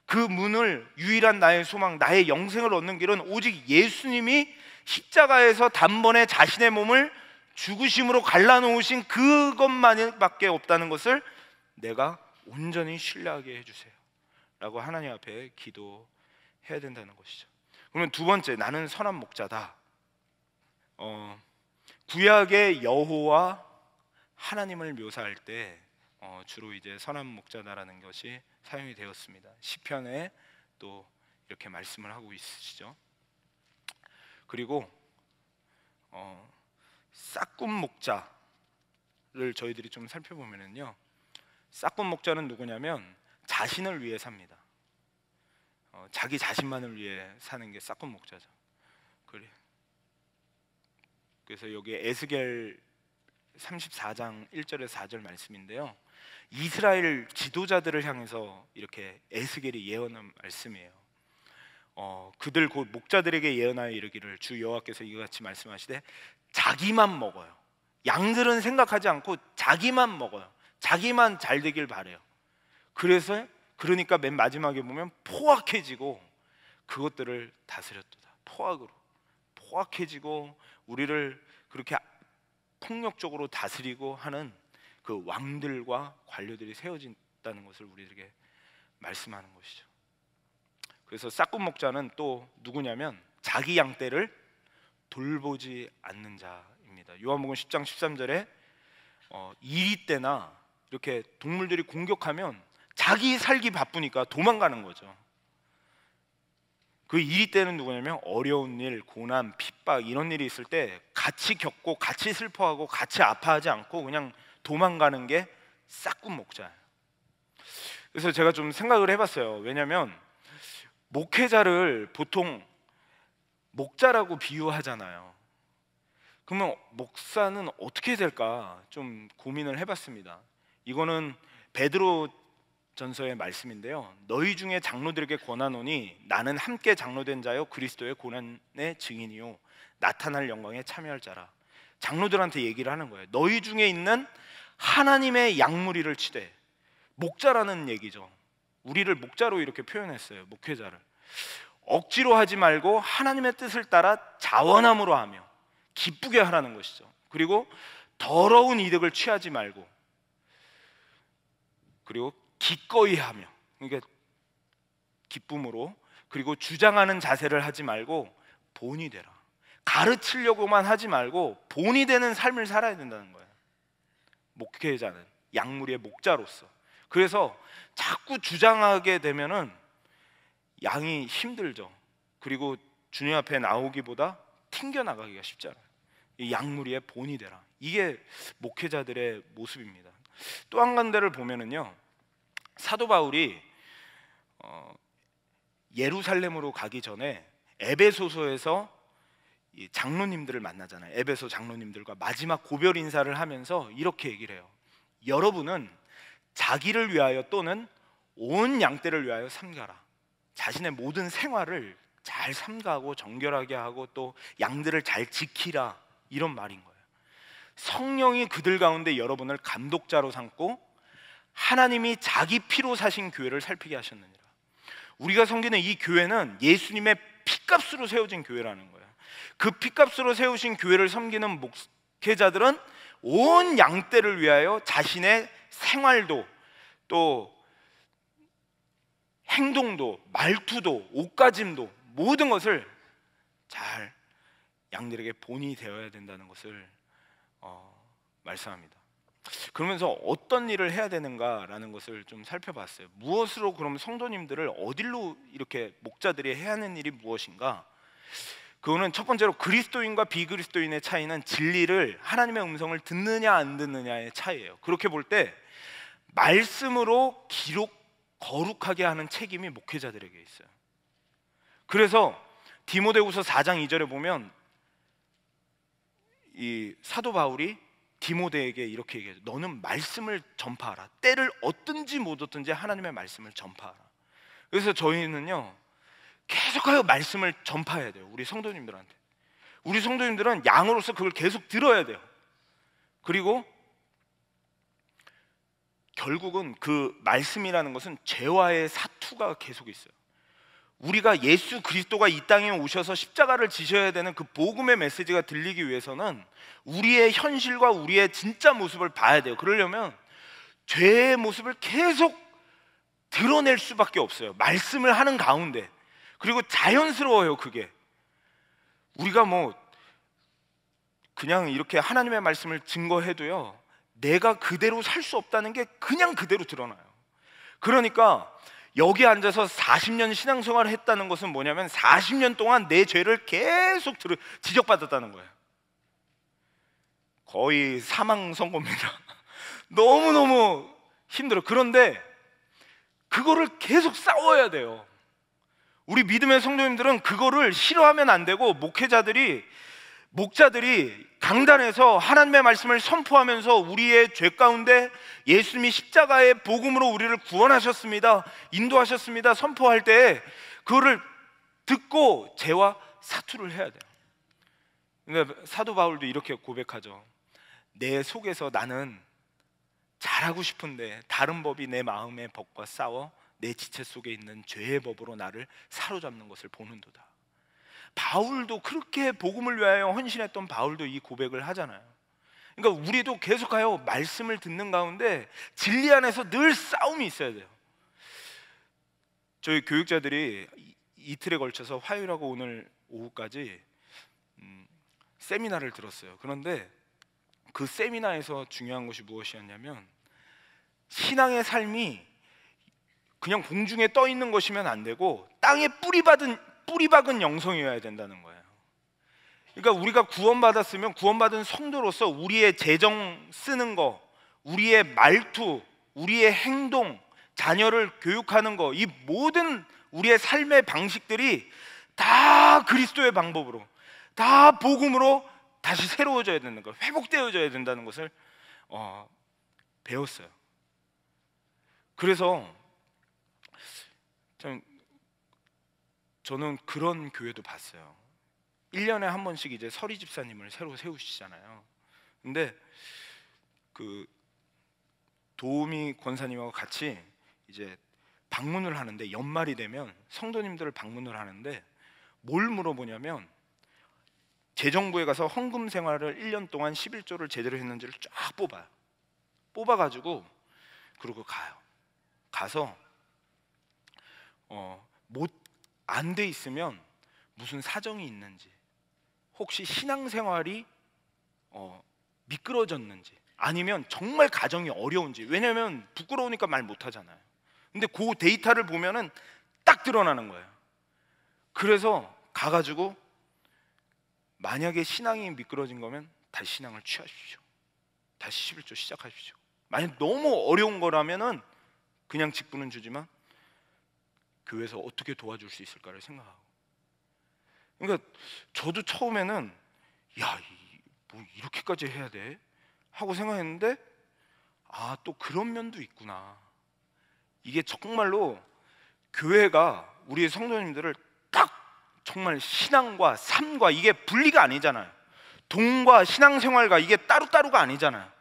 그 문을, 유일한 나의 소망, 나의 영생을 얻는 길은 오직 예수님이 십자가에서 단번에 자신의 몸을 죽으심으로 갈라놓으신 그것만밖에 없다는 것을 내가 온전히 신뢰하게 해주세요 라고 하나님 앞에 기도해야 된다는 것이죠. 그러면 두 번째, 나는 선한 목자다. 구약의 여호와 하나님을 묘사할 때 주로 이제 선한 목자다라는 것이 사용이 되었습니다. 시편에 또 이렇게 말씀을 하고 있으시죠. 그리고 싹군 목자를 저희들이 좀 살펴보면요, 싹군 목자는 누구냐면 자신을 위해 삽니다. 자기 자신만을 위해 사는 게 싹군 목자죠. 그래서 여기 에스겔 34장 1절에서 4절 말씀인데요, 이스라엘 지도자들을 향해서 이렇게 에스겔이 예언한 말씀이에요. 그들 곧 목자들에게 예언하여 이르기를 주 여호와께서 이와 같이 말씀하시되 자기만 먹어요. 양들은 생각하지 않고 자기만 먹어요. 자기만 잘 되길 바래요. 그러니까 맨 마지막에 보면 포악해지고 그것들을 다스렸도다. 포악해지고 우리를 그렇게 폭력적으로 다스리고 하는 그 왕들과 관료들이 세워진다는 것을 우리에게 말씀하는 것이죠. 그래서 싹군 목자는 또 누구냐면 자기 양떼를 돌보지 않는 자입니다. 요한복음 10장 13절에 이리 때나 이렇게 동물들이 공격하면 자기 살기 바쁘니까 도망가는 거죠. 그 이리 때는 누구냐면 어려운 일, 고난, 핍박 이런 일이 있을 때 같이 겪고 같이 슬퍼하고 같이 아파하지 않고 그냥 도망가는 게 싹군 목자예요. 그래서 제가 좀 생각을 해봤어요. 왜냐하면 목회자를 보통 목자라고 비유하잖아요. 그러면 목사는 어떻게 될까 좀 고민을 해봤습니다. 이거는 베드로 전서의 말씀인데요. 너희 중에 장로들에게 권하노니 나는 함께 장로된 자요 그리스도의 고난의 증인이요 나타날 영광에 참여할 자라. 장로들한테 얘기를 하는 거예요. 너희 중에 있는 하나님의 양무리를 치되, 목자라는 얘기죠. 우리를 목자로 이렇게 표현했어요. 목회자를 억지로 하지 말고 하나님의 뜻을 따라 자원함으로 하며 기쁘게 하라는 것이죠. 그리고 더러운 이득을 취하지 말고, 그리고 기꺼이 하며, 그러니까 기쁨으로, 그리고 주장하는 자세를 하지 말고 본이 되라. 가르치려고만 하지 말고 본이 되는 삶을 살아야 된다는 거예요. 목회자는 양무리의 목자로서. 그래서 자꾸 주장하게 되면은 양이 힘들죠. 그리고 주님 앞에 나오기보다 튕겨 나가기가 쉽잖아요. 이 양무리의 본이 되라. 이게 목회자들의 모습입니다. 또 한 군데를 보면은요, 사도 바울이 예루살렘으로 가기 전에 에베소서에서 이 장로님들을 만나잖아요. 에베소 장로님들과 마지막 고별 인사를 하면서 이렇게 얘기를 해요. 여러분은 자기를 위하여 또는 온 양떼를 위하여 삼가라. 자신의 모든 생활을 잘 삼가고 정결하게 하고 또 양들을 잘 지키라, 이런 말인 거예요. 성령이 그들 가운데 여러분을 감독자로 삼고 하나님이 자기 피로 사신 교회를 살피게 하셨느니라. 우리가 섬기는 이 교회는 예수님의 피값으로 세워진 교회라는 거예요. 그 피값으로 세우신 교회를 섬기는 목회자들은 온 양떼를 위하여 자신의 생활도 또 행동도 말투도 옷가짐도 모든 것을 잘 양들에게 본이 되어야 된다는 것을 말씀합니다. 그러면서 어떤 일을 해야 되는가라는 것을 좀 살펴봤어요. 무엇으로 그럼 성도님들을 어디로 이렇게 목자들이 해야 하는 일이 무엇인가? 그거는 첫 번째로 그리스도인과 비그리스도인의 차이는 진리를, 하나님의 음성을 듣느냐 안 듣느냐의 차이예요. 그렇게 볼 때 말씀으로 거룩하게 하는 책임이 목회자들에게 있어요. 그래서 디모데후서 4장 2절에 보면 이 사도 바울이 디모데에게 이렇게 얘기해요. 너는 말씀을 전파하라. 때를 얻든지 못 얻든지 하나님의 말씀을 전파하라. 그래서 저희는요, 계속하여 말씀을 전파해야 돼요. 우리 성도님들한테. 우리 성도님들은 양으로서 그걸 계속 들어야 돼요. 그리고 결국은 그 말씀이라는 것은 죄와의 사투가 계속 있어요. 우리가 예수 그리스도가 이 땅에 오셔서 십자가를 지셔야 되는 그 복음의 메시지가 들리기 위해서는 우리의 현실과 우리의 진짜 모습을 봐야 돼요. 그러려면 죄의 모습을 계속 드러낼 수밖에 없어요. 말씀을 하는 가운데. 그리고 자연스러워요. 그게 우리가 뭐 그냥 이렇게 하나님의 말씀을 증거해도요, 내가 그대로 살 수 없다는 게 그냥 그대로 드러나요. 그러니까 여기 앉아서 40년 신앙생활을 했다는 것은 뭐냐면 40년 동안 내 죄를 계속 지적받았다는 거예요. 거의 사망 선고입니다. 너무너무 힘들어. 그런데 그거를 계속 싸워야 돼요. 우리 믿음의 성도님들은 그거를 싫어하면 안 되고, 목자들이 강단에서 하나님의 말씀을 선포하면서 우리의 죄 가운데 예수님이 십자가의 복음으로 우리를 구원하셨습니다, 인도하셨습니다 선포할 때 그거를 듣고 죄와 사투를 해야 돼요. 그러니까 사도 바울도 이렇게 고백하죠. 내 속에서 나는 잘하고 싶은데 다른 법이 내 마음의 법과 싸워 내 지체 속에 있는 죄의 법으로 나를 사로잡는 것을 보는도다. 바울도 그렇게 복음을 위하여 헌신했던 바울도 이 고백을 하잖아요. 그러니까 우리도 계속하여 말씀을 듣는 가운데 진리 안에서 늘 싸움이 있어야 돼요. 저희 교육자들이 이틀에 걸쳐서 화요일하고 오늘 오후까지 세미나를 들었어요. 그런데 그 세미나에서 중요한 것이 무엇이었냐면, 신앙의 삶이 그냥 공중에 떠 있는 것이면 안 되고 땅에 뿌리 박은 영성이어야 된다는 거예요. 그러니까 우리가 구원받았으면 구원받은 성도로서 우리의 재정 쓰는 거, 우리의 말투, 우리의 행동, 자녀를 교육하는 거, 이 모든 우리의 삶의 방식들이 다 그리스도의 방법으로, 다 복음으로 다시 새로워져야 되는 거, 회복되어져야 된다는 것을 배웠어요. 그래서 저는 그런 교회도 봤어요. 1년에 한 번씩 이제 서리 집사님을 새로 세우시잖아요. 근데 그 도우미 권사님하고 같이 이제 방문을 하는데, 연말이 되면 성도님들을 방문을 하는데 뭘 물어보냐면, 재정부에 가서 헌금 생활을 1년 동안 11조를 제대로 했는지를 쫙 뽑아요. 뽑아가지고 그러고 가요. 가서 못 안 돼 있으면 무슨 사정이 있는지, 혹시 신앙생활이 미끄러졌는지, 아니면 정말 가정이 어려운지. 왜냐하면 부끄러우니까 말 못하잖아요. 근데 그 데이터를 보면은 딱 드러나는 거예요. 그래서 가가지고 만약에 신앙이 미끄러진 거면 다시 신앙을 취하십시오. 다시 11조 시작하십시오. 만약 너무 어려운 거라면은 그냥 직분은 주지만 교회에서 어떻게 도와줄 수 있을까를 생각하고. 그러니까 저도 처음에는 뭐 이렇게까지 해야 돼? 하고 생각했는데, 또 그런 면도 있구나. 이게 정말로 교회가 우리의 성도님들을 딱 정말 신앙과 삶과 이게 분리가 아니잖아요. 돈과 신앙생활과 이게 따로따로가 아니잖아요.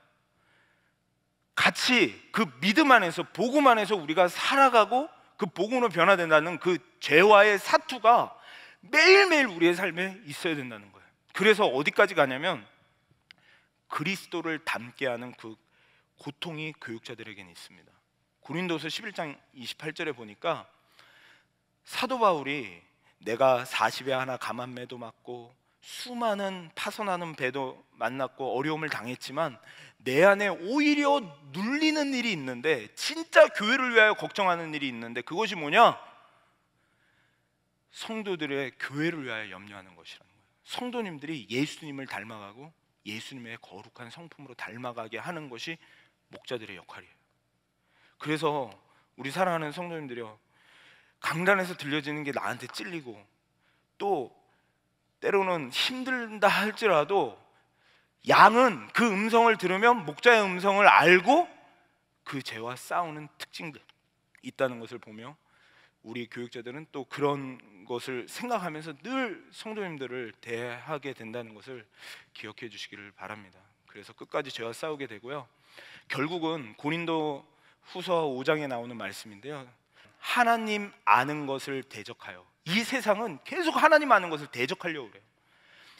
같이 그 믿음 안에서, 복음 안에서 우리가 살아가고 그 복음으로 변화된다는 그 죄와의 사투가 매일매일 우리의 삶에 있어야 된다는 거예요. 그래서 어디까지 가냐면 그리스도를 닮게 하는 그 고통이 교육자들에게는 있습니다. 고린도서 11장 28절에 보니까 사도 바울이 내가 40에 하나 감한 매도 맞고 수많은 파손하는 배도 만났고 어려움을 당했지만 내 안에 오히려 눌리는 일이 있는데, 진짜 교회를 위하여 걱정하는 일이 있는데, 그것이 뭐냐? 성도들의 교회를 위하여 염려하는 것이라는 거예요. 성도님들이 예수님을 닮아가고 예수님의 거룩한 성품으로 닮아가게 하는 것이 목자들의 역할이에요. 그래서 우리 사랑하는 성도님들이요, 강단에서 들려지는 게 나한테 찔리고 또 때로는 힘들다 할지라도 양은 그 음성을 들으면 목자의 음성을 알고 그 죄와 싸우는 특징들 있다는 것을 보며, 우리 교육자들은 또 그런 것을 생각하면서 늘 성도님들을 대하게 된다는 것을 기억해 주시기를 바랍니다. 그래서 끝까지 죄와 싸우게 되고요, 결국은 고린도 후서 5장에 나오는 말씀인데요, 하나님 아는 것을 대적하여. 이 세상은 계속 하나님 아는 것을 대적하려고 그래요.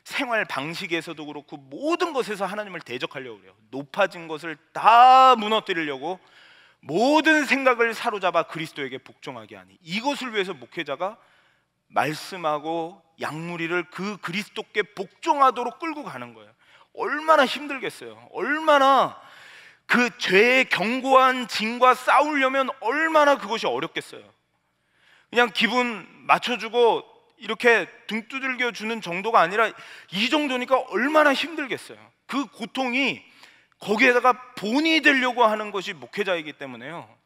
생활 방식에서도 그렇고 모든 것에서 하나님을 대적하려고 그래요. 높아진 것을 다 무너뜨리려고 모든 생각을 사로잡아 그리스도에게 복종하게 하니, 이것을 위해서 목회자가 말씀하고 양무리를 그 그리스도께 복종하도록 끌고 가는 거예요. 얼마나 힘들겠어요. 얼마나 그 죄의 견고한 진과 싸우려면 얼마나 그것이 어렵겠어요. 그냥 기분 맞춰주고 이렇게 등 두들겨 주는 정도가 아니라 이 정도니까 얼마나 힘들겠어요. 그 고통이 거기에다가 본이 되려고 하는 것이 목회자이기 때문에요,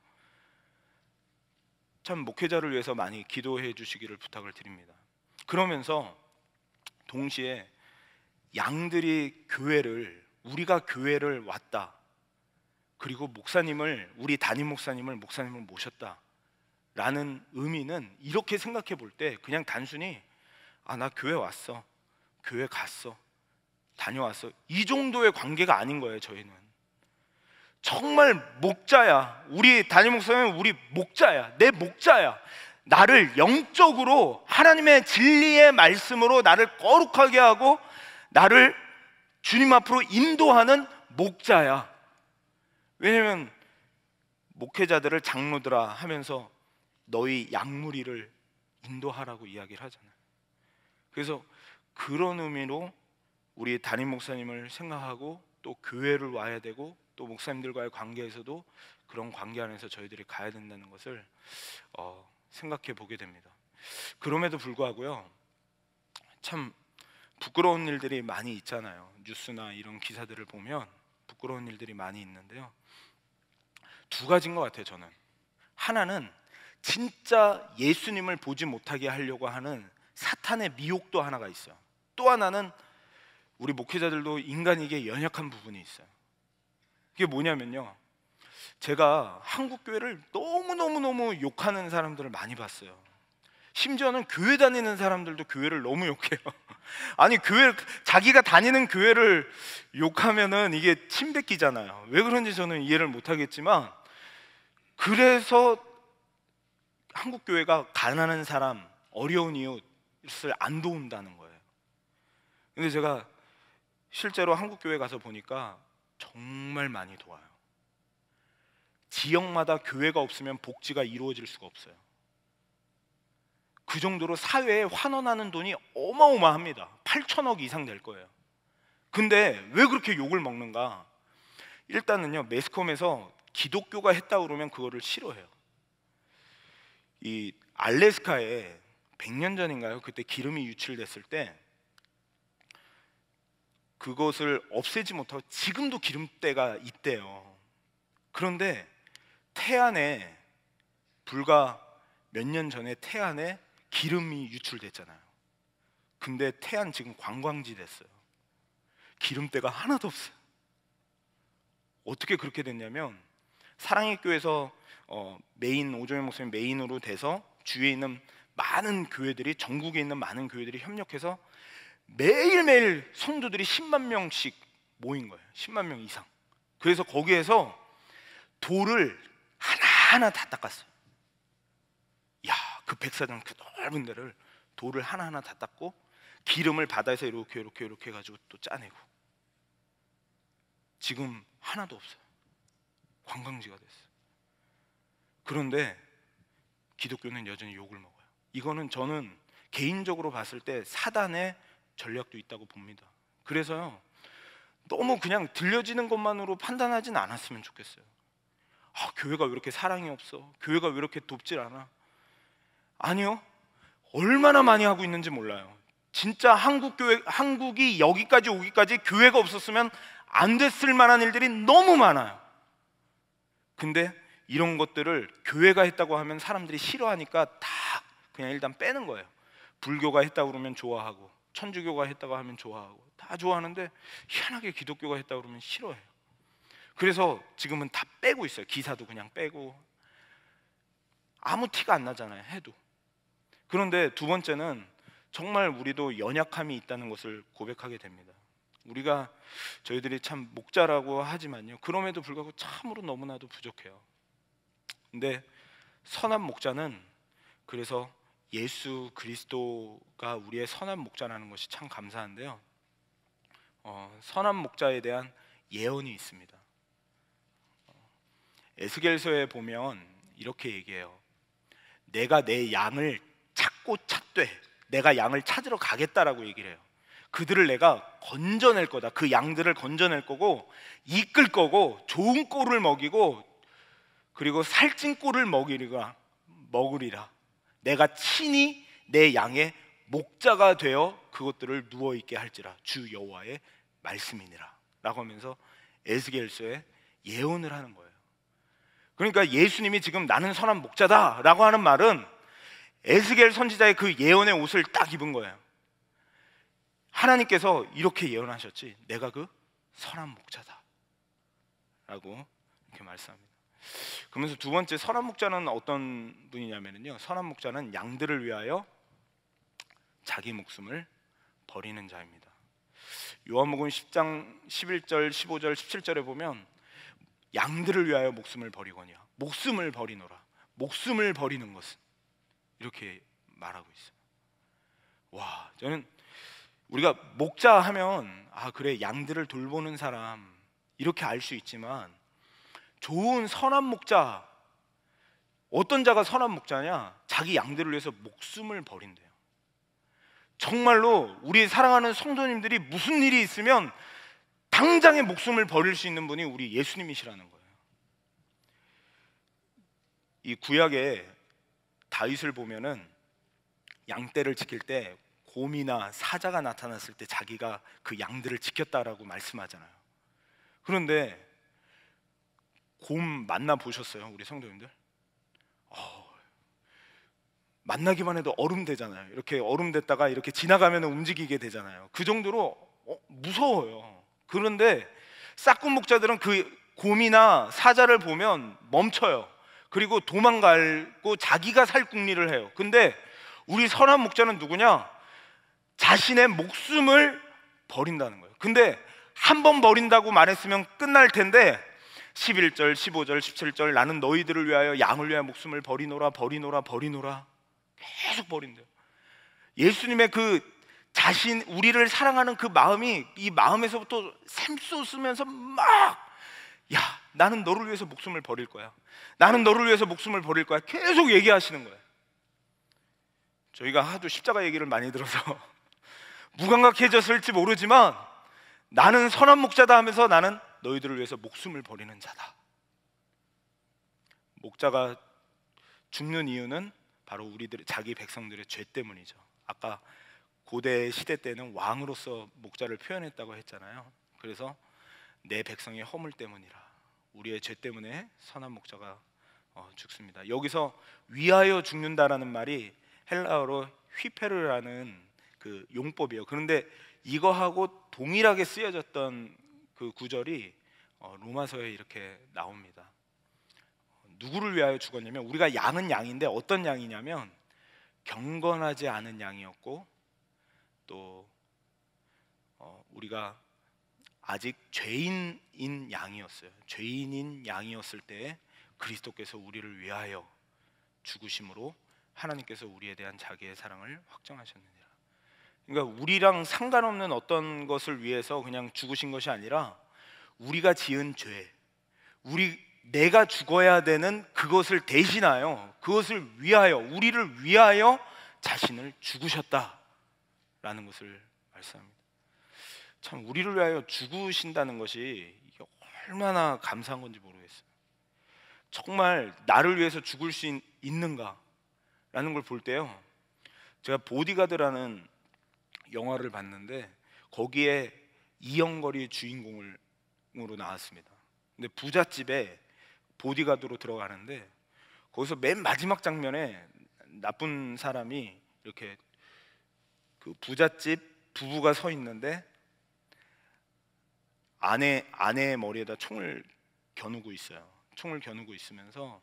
참 목회자를 위해서 많이 기도해 주시기를 부탁을 드립니다. 그러면서 동시에 양들이 우리가 교회를 왔다, 그리고 목사님을, 우리 담임 목사님을 모셨다 라는 의미는 이렇게 생각해 볼 때 그냥 단순히 나 교회 왔어, 교회 갔어, 다녀왔어, 이 정도의 관계가 아닌 거예요. 저희는 정말 목자야. 우리 담임 목사님은 우리 목자야. 내 목자야. 나를 영적으로 하나님의 진리의 말씀으로 나를 거룩하게 하고 나를 주님 앞으로 인도하는 목자야. 왜냐하면 목회자들을 장로들아 하면서 너희 양무리를 인도하라고 이야기를 하잖아요. 그래서 그런 의미로 우리 담임 목사님을 생각하고 또 교회를 와야 되고 또 목사님들과의 관계에서도 그런 관계 안에서 저희들이 가야 된다는 것을 생각해 보게 됩니다. 그럼에도 불구하고요, 참 부끄러운 일들이 많이 있잖아요. 뉴스나 이런 기사들을 보면 부끄러운 일들이 많이 있는데요, 두 가지인 것 같아요. 저는 하나는 진짜 예수님을 보지 못하게 하려고 하는 사탄의 미혹도 하나가 있어요. 또 하나는 우리 목회자들도 인간에게 연약한 부분이 있어요. 그게 뭐냐면요, 제가 한국 교회를 너무 욕하는 사람들을 많이 봤어요. 심지어는 교회 다니는 사람들도 교회를 너무 욕해요. 아니, 자기가 다니는 교회를 욕하면은 이게 침뱉기잖아요. 왜 그런지 저는 이해를 못하겠지만, 그래서 한국 교회가 가난한 사람, 어려운 이웃을 안 도운다는 거예요. 근데 제가 실제로 한국 교회 가서 보니까 정말 많이 도와요. 지역마다 교회가 없으면 복지가 이루어질 수가 없어요. 그 정도로 사회에 환원하는 돈이 어마어마합니다. 8천억 이상 될 거예요. 근데 왜 그렇게 욕을 먹는가? 일단은요, 매스컴에서 기독교가 했다 그러면 그거를 싫어해요. 이 알래스카에 100년 전인가요? 그때 기름이 유출됐을 때 그것을 없애지 못하고 지금도 기름때가 있대요. 그런데 태안에, 불과 몇 년 전에 태안에 기름이 유출됐잖아요. 근데 태안 지금 관광지 됐어요. 기름때가 하나도 없어요. 어떻게 그렇게 됐냐면, 사랑의 교회에서 메인, 오종현 목사님 메인으로 돼서 주위에 있는 많은 교회들이, 전국에 있는 많은 교회들이 협력해서 매일매일 성도들이 10만 명씩 모인 거예요. 10만 명 이상. 그래서 거기에서 돌을 하나하나 다 닦았어요. 야, 그 백사장 그 넓은 데를 돌을 하나하나 다 닦고 기름을 바다에서 이렇게 해가지고 또 짜내고. 지금 하나도 없어요. 관광지가 됐어요. 그런데 기독교는 여전히 욕을 먹어요. 이거는 저는 개인적으로 봤을 때 사단의 전략도 있다고 봅니다. 그래서요, 너무 그냥 들려지는 것만으로 판단하진 않았으면 좋겠어요. 교회가 왜 이렇게 사랑이 없어? 교회가 왜 이렇게 돕질 않아? 아니요, 얼마나 많이 하고 있는지 몰라요. 진짜 한국이 여기까지 오기까지 교회가 없었으면 안 됐을 만한 일들이 너무 많아요. 근데 이런 것들을 교회가 했다고 하면 사람들이 싫어하니까 다 그냥 일단 빼는 거예요. 불교가 했다고 그러면 좋아하고, 천주교가 했다고 하면 좋아하고, 다 좋아하는데 희한하게 기독교가 했다고 그러면 싫어해요. 그래서 지금은 다 빼고 있어요. 기사도 그냥 빼고, 아무 티가 안 나잖아요, 해도. 그런데 두 번째는 정말 우리도 연약함이 있다는 것을 고백하게 됩니다. 저희들이 참 목자라고 하지만요, 그럼에도 불구하고 참으로 너무나도 부족해요. 근데 선한 목자는, 그래서 예수 그리스도가 우리의 선한 목자라는 것이 참 감사한데요, 선한 목자에 대한 예언이 있습니다. 에스겔서에 보면 이렇게 얘기해요. 내가 내 양을 찾고 찾되, 내가 양을 찾으러 가겠다라고 얘기를 해요. 그들을 내가 건져낼 거다. 그 양들을 건져낼 거고, 이끌 거고, 좋은 꼴을 먹이고, 그리고 살찐 꼴을 먹으리라. 내가 친히 내 양의 목자가 되어 그것들을 누워있게 할지라. 주 여호와의 말씀이니라 라고 하면서 에스겔서에 예언을 하는 거예요. 그러니까 예수님이 지금 나는 선한 목자다 라고 하는 말은 에스겔 선지자의 그 예언의 옷을 딱 입은 거예요. 하나님께서 이렇게 예언하셨지, 내가 그 선한 목자다 라고 이렇게 말씀합니다. 그러면서 두 번째, 선한 목자는 어떤 분이냐면요, 선한 목자는 양들을 위하여 자기 목숨을 버리는 자입니다. 요한복음 10장 11절, 15절, 17절에 보면 양들을 위하여 목숨을 버리거니와 목숨을 버리노라. 목숨을 버리는 것은, 이렇게 말하고 있어요. 와, 저는 우리가 목자 하면 그래, 양들을 돌보는 사람, 이렇게 알 수 있지만 좋은 선한 목자, 어떤 자가 선한 목자냐? 자기 양들을 위해서 목숨을 버린대요. 정말로 우리 사랑하는 성도님들이 무슨 일이 있으면 당장에 목숨을 버릴 수 있는 분이 우리 예수님이시라는 거예요. 이 구약에 다윗을 보면은 양떼를 지킬 때 곰이나 사자가 나타났을 때 자기가 그 양들을 지켰다라고 말씀하잖아요. 그런데 곰 만나 보셨어요, 우리 성도님들? 만나기만 해도 얼음 되잖아요. 이렇게 얼음 됐다가 이렇게 지나가면 움직이게 되잖아요. 그 정도로 무서워요. 그런데 싹군 목자들은 그 곰이나 사자를 보면 멈춰요. 그리고 도망가고 자기가 살 궁리를 해요. 근데 우리 선한 목자는 누구냐? 자신의 목숨을 버린다는 거예요. 근데 한 번 버린다고 말했으면 끝날 텐데 11절, 15절, 17절 나는 너희들을 위하여 양을 위하여 목숨을 버리노라 버리노라 버리노라 계속 버린대요. 예수님의 그 자신, 우리를 사랑하는 그 마음이 이 마음에서부터 샘솟으면서 막 나는 너를 위해서 목숨을 버릴 거야. 나는 너를 위해서 목숨을 버릴 거야. 계속 얘기하시는 거예요. 저희가 하도 십자가 얘기를 많이 들어서 무감각해졌을지 모르지만 나는 선한 목자다 하면서 나는 너희들을 위해서 목숨을 버리는 자다. 목자가 죽는 이유는 바로 우리들 자기 백성들의 죄 때문이죠. 아까 고대 시대 때는 왕으로서 목자를 표현했다고 했잖아요. 그래서 내 백성의 허물 때문이라, 우리의 죄 때문에 선한 목자가 죽습니다. 여기서 위하여 죽는다라는 말이 헬라어로 휘페르라는 그 용법이에요. 그런데 이거하고 동일하게 쓰여졌던 그 구절이 로마서에 이렇게 나옵니다. 누구를 위하여 죽었냐면, 우리가 양은 양인데 어떤 양이냐면 경건하지 않은 양이었고, 또 우리가 아직 죄인인 양이었어요. 죄인인 양이었을 때 그리스도께서 우리를 위하여 죽으심으로 하나님께서 우리에 대한 자기의 사랑을 확정하셨느니라. 그러니까 우리랑 상관없는 어떤 것을 위해서 그냥 죽으신 것이 아니라 우리가 지은 죄, 내가 죽어야 되는 그것을 대신하여, 그것을 위하여, 우리를 위하여 자신을 죽으셨다라는 것을 말씀합니다. 참 우리를 위하여 죽으신다는 것이 이게 얼마나 감사한 건지 모르겠어요. 정말 나를 위해서 죽을 수 있는가라는 걸 볼 때요, 제가 보디가드라는 영화를 봤는데 거기에 이영걸이 주인공으로 나왔습니다. 근데 부잣집에 보디가드로 들어가는데 거기서 맨 마지막 장면에 나쁜 사람이 이렇게 그 부잣집 부부가 서 있는데 아내의 머리에다 총을 겨누고 있어요. 총을 겨누고 있으면서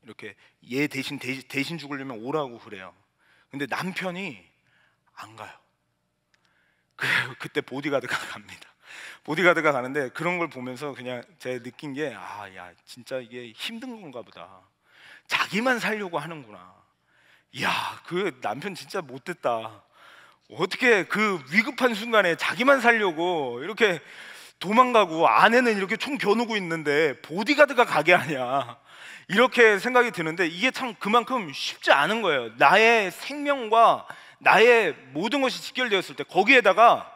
이렇게 얘 대신 죽으려면 오라고 그래요. 근데 남편이 안 가요. 그때 보디가드가 갑니다. 보디가드가 가는데 그런 걸 보면서 그냥 제가 느낀 게 야 진짜 이게 힘든 건가 보다. 자기만 살려고 하는구나. 그 남편 진짜 못됐다. 어떻게 그 위급한 순간에 자기만 살려고 이렇게 도망가고 아내는 이렇게 총 겨누고 있는데 보디가드가 가게 하냐, 이렇게 생각이 드는데 이게 참 그만큼 쉽지 않은 거예요. 나의 생명과 나의 모든 것이 직결되었을 때 거기에다가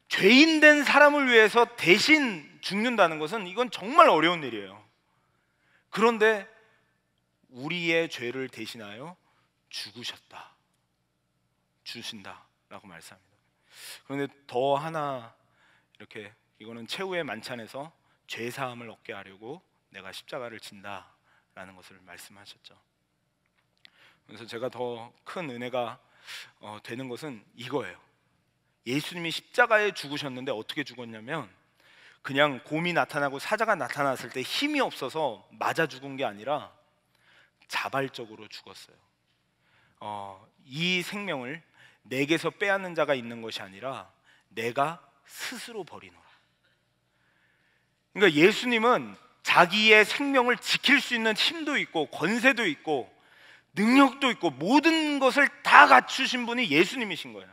죄인 된 사람을 위해서 대신 죽는다는 것은 이건 정말 어려운 일이에요. 그런데 우리의 죄를 대신하여 주신다라고 말씀합니다. 그런데 더 하나 이렇게, 이거는 최후의 만찬에서 죄 사함을 얻게 하려고 내가 십자가를 진다라는 것을 말씀하셨죠. 그래서 제가 더 큰 은혜가 되는 것은 이거예요. 예수님이 십자가에 죽으셨는데 어떻게 죽었냐면 그냥 곰이 나타나고 사자가 나타났을 때 힘이 없어서 맞아 죽은 게 아니라 자발적으로 죽었어요. 이 생명을 내게서 빼앗는 자가 있는 것이 아니라 내가 스스로 버리노라. 그러니까 예수님은 자기의 생명을 지킬 수 있는 힘도 있고 권세도 있고 능력도 있고 모든 것을 다 갖추신 분이 예수님이신 거예요.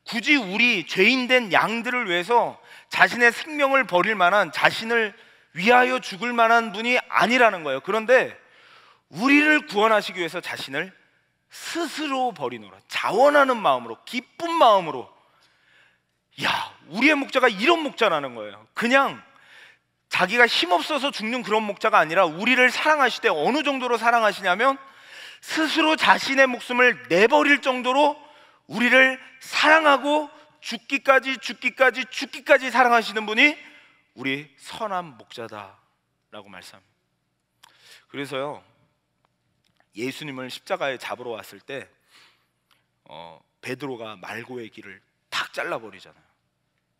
굳이 우리 죄인된 양들을 위해서 자신의 생명을 버릴 만한, 자신을 위하여 죽을 만한 분이 아니라는 거예요. 그런데 우리를 구원하시기 위해서 자신을 스스로 버리노라. 자원하는 마음으로, 기쁜 마음으로. 야, 우리의 목자가 이런 목자라는 거예요. 그냥 자기가 힘없어서 죽는 그런 목자가 아니라 우리를 사랑하실 때 어느 정도로 사랑하시냐면 스스로 자신의 목숨을 내버릴 정도로 우리를 사랑하고 죽기까지 사랑하시는 분이 우리 선한 목자다라고 말씀합니다. 그래서요, 예수님을 십자가에 잡으러 왔을 때 베드로가 말고의 길을 탁 잘라버리잖아요.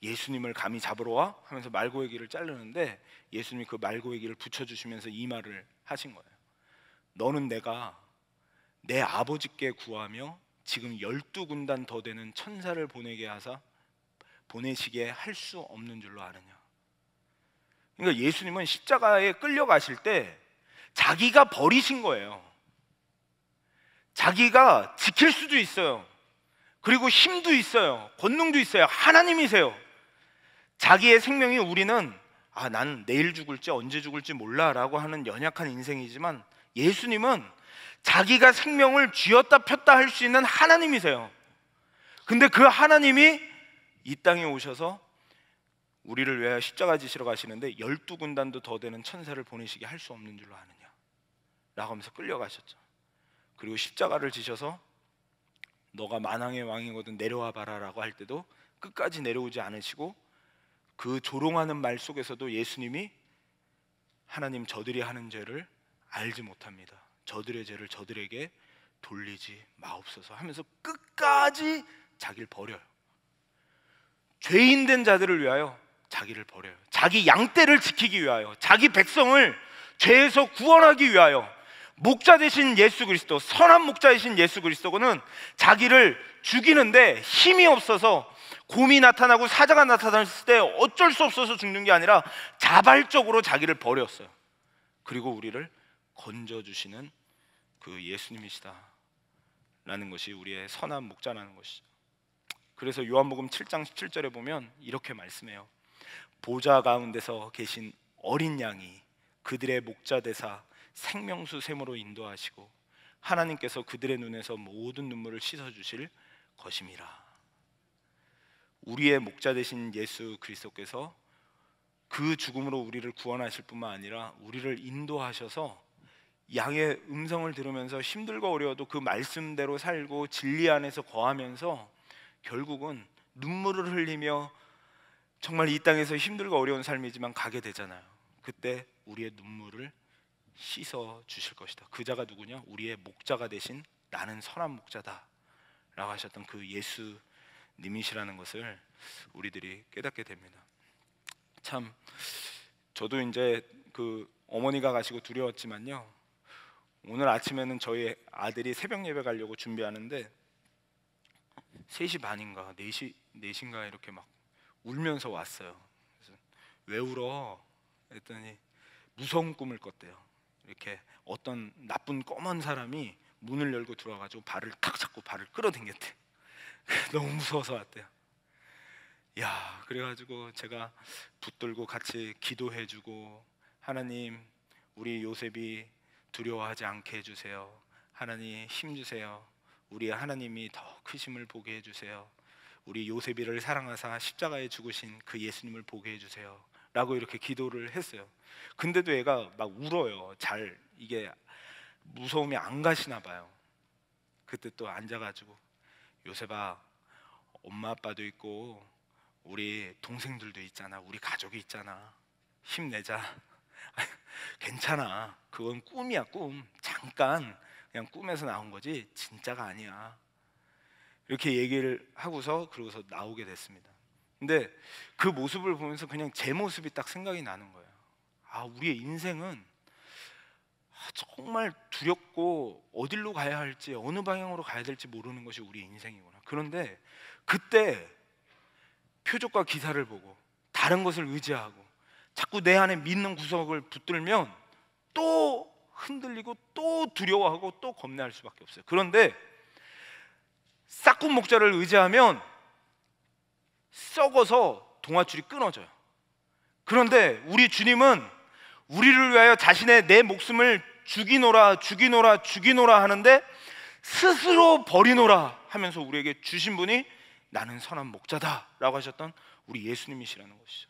예수님을 감히 잡으러 와? 하면서 말고의 길을 자르는데 예수님이 그 말고의 길을 붙여주시면서 이 말을 하신 거예요. 너는 내가 내 아버지께 구하며 지금 12군단 더 되는 천사를 보내시게 할 수 없는 줄로 아느냐. 그러니까 예수님은 십자가에 끌려가실 때 자기가 버리신 거예요. 자기가 지킬 수도 있어요. 그리고 힘도 있어요. 권능도 있어요. 하나님이세요. 자기의 생명이 우리는 난 내일 죽을지 언제 죽을지 몰라 라고 하는 연약한 인생이지만 예수님은 자기가 생명을 쥐었다 폈다 할 수 있는 하나님이세요. 근데 그 하나님이 이 땅에 오셔서 우리를 위하여 십자가 지시러 가시는데 12군단도 더 되는 천사를 보내시게 할 수 없는 줄로 아느냐 라고 하면서 끌려가셨죠. 그리고 십자가를 지셔서 너가 만왕의 왕이거든 내려와 봐라 라고 할 때도 끝까지 내려오지 않으시고 그 조롱하는 말 속에서도 예수님이 하나님, 저들이 하는 죄를 알지 못합니다. 저들의 죄를 저들에게 돌리지 마옵소서 하면서 끝까지 자기를 버려요. 죄인된 자들을 위하여 자기를 버려요. 자기 양떼를 지키기 위하여, 자기 백성을 죄에서 구원하기 위하여 목자 되신 예수 그리스도, 선한 목자이신 예수 그리스도는 자기를 죽이는데 힘이 없어서 곰이 나타나고 사자가 나타났을 때 어쩔 수 없어서 죽는 게 아니라 자발적으로 자기를 버렸어요. 그리고 우리를 건져주시는 그 예수님이시다 라는 것이 우리의 선한 목자라는 것이죠. 그래서 요한복음 7장 17절에 보면 이렇게 말씀해요. 보좌 가운데서 계신 어린 양이 그들의 목자 되사 생명수 샘으로 인도하시고 하나님께서 그들의 눈에서 모든 눈물을 씻어주실 것임이라. 우리의 목자 되신 예수 그리스도께서 그 죽음으로 우리를 구원하실 뿐만 아니라 우리를 인도하셔서 양의 음성을 들으면서 힘들고 어려워도 그 말씀대로 살고 진리 안에서 거하면서 결국은 눈물을 흘리며 정말 이 땅에서 힘들고 어려운 삶이지만 가게 되잖아요. 그때 우리의 눈물을 씻어 주실 것이다. 그 자가 누구냐? 우리의 목자가 되신 나는 선한 목자다 라고 하셨던 그 예수님이시라는 것을 우리들이 깨닫게 됩니다. 참 저도 이제 그 어머니가 가시고 두려웠지만요, 오늘 아침에는 저희 아들이 새벽 예배 가려고 준비하는데 3시 반인가 4시인가 이렇게 막 울면서 왔어요. 그래서 왜 울어? 했더니 무서운 꿈을 꿨대요. 이렇게 어떤 나쁜 검은 사람이 문을 열고 들어와가지고 발을 탁 잡고 발을 끌어당겼대. 너무 무서워서 왔대요. 야, 그래가지고 제가 붙들고 같이 기도해주고, 하나님 우리 요셉이 두려워하지 않게 해주세요. 하나님 힘주세요. 우리 하나님이 더 크심을 보게 해주세요. 우리 요셉이를 사랑하사 십자가에 죽으신 그 예수님을 보게 해주세요 라고 이렇게 기도를 했어요. 근데도 얘가 막 울어요. 잘 이게 무서움이 안 가시나 봐요. 그때 또 앉아가지고 요셉아, 엄마 아빠도 있고 우리 동생들도 있잖아. 우리 가족이 있잖아. 힘내자. 괜찮아. 그건 꿈이야, 꿈. 잠깐 그냥 꿈에서 나온 거지 진짜가 아니야. 이렇게 얘기를 하고서 그러고서 나오게 됐습니다. 근데 그 모습을 보면서 그냥 제 모습이 딱 생각이 나는 거예요. 우리의 인생은 정말 두렵고 어디로 가야 할지, 어느 방향으로 가야 될지 모르는 것이 우리의 인생이구나. 그런데 그때 표적과 기사를 보고 다른 것을 의지하고 자꾸 내 안에 믿는 구석을 붙들면 또 흔들리고 또 두려워하고 또 겁내할 수밖에 없어요. 그런데 싹군 목자를 의지하면 썩어서 동아줄이 끊어져요. 그런데 우리 주님은 우리를 위하여 자신의 내 목숨을 죽이노라 죽이노라 죽이노라 하는데 스스로 버리노라 하면서 우리에게 주신 분이 나는 선한 목자다 라고 하셨던 우리 예수님이시라는 것이죠.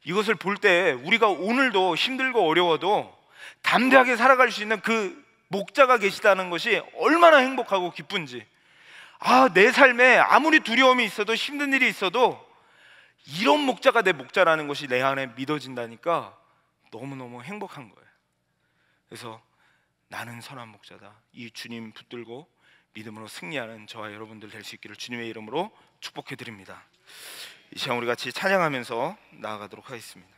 이것을 볼 때 우리가 오늘도 힘들고 어려워도 담대하게 살아갈 수 있는 그 목자가 계시다는 것이 얼마나 행복하고 기쁜지, 내 삶에 아무리 두려움이 있어도 힘든 일이 있어도 이런 목자가 내 목자라는 것이 내 안에 믿어진다니까 너무너무 행복한 거예요. 그래서 나는 선한 목자다, 이 주님 붙들고 믿음으로 승리하는 저와 여러분들 될 수 있기를 주님의 이름으로 축복해 드립니다. 이 시간 우리 같이 찬양하면서 나아가도록 하겠습니다.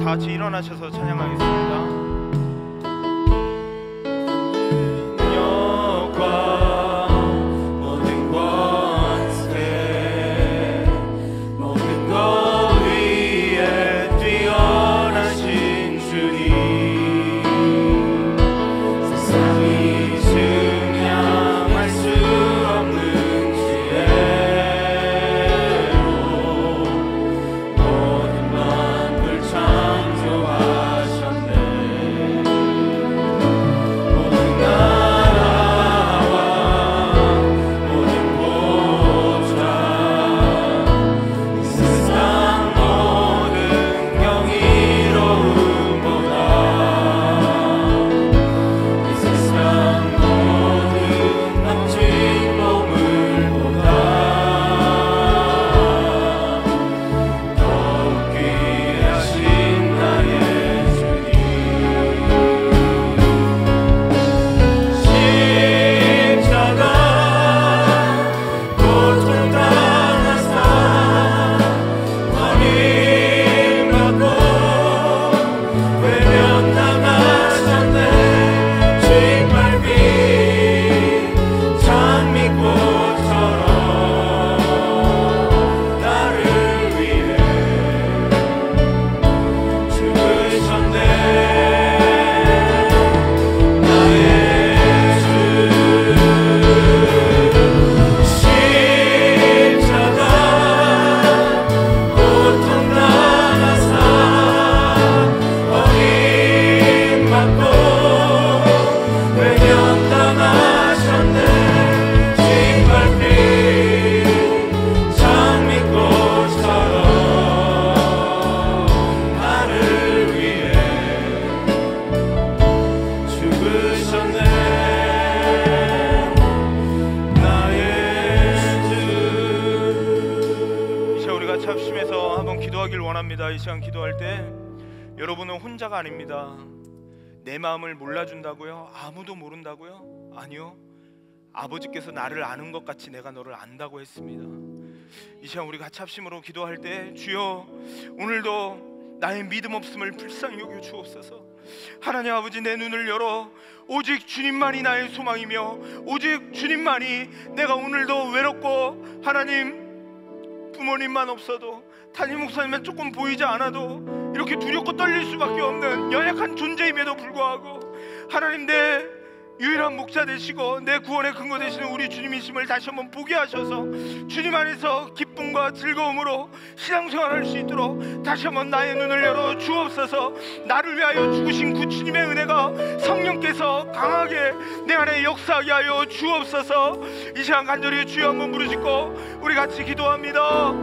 같이 일어나셔서 찬양하겠습니다. 합심해서 한번 기도하길 원합니다. 이 시간 기도할 때 여러분은 혼자가 아닙니다. 내 마음을 몰라준다고요? 아무도 모른다고요? 아니요, 아버지께서 나를 아는 것 같이 내가 너를 안다고 했습니다. 이 시간 우리 같이 합심으로 기도할 때 주여 오늘도 나의 믿음 없음을 불쌍히 여겨 주옵소서. 하나님 아버지, 내 눈을 열어 오직 주님만이 나의 소망이며 오직 주님만이, 내가 오늘도 외롭고 하나님 부모님만 없어도 담임 목사님만 조금 보이지 않아도 이렇게 두렵고 떨릴 수밖에 없는 연약한 존재임에도 불구하고 하나님, 내 유일한 목자 되시고 내 구원의 근거 되시는 우리 주님이심을 다시 한번 보게 하셔서 주님 안에서 기쁨과 즐거움으로 신앙생활할 수 있도록 다시 한번 나의 눈을 열어 주옵소서. 나를 위하여 죽으신 그 주님의 은혜가 성령께서 강하게 내 안에 역사하게 하여 주옵소서. 이 시간 간절히 주여 한번 부르짖고 우리 같이 기도합니다.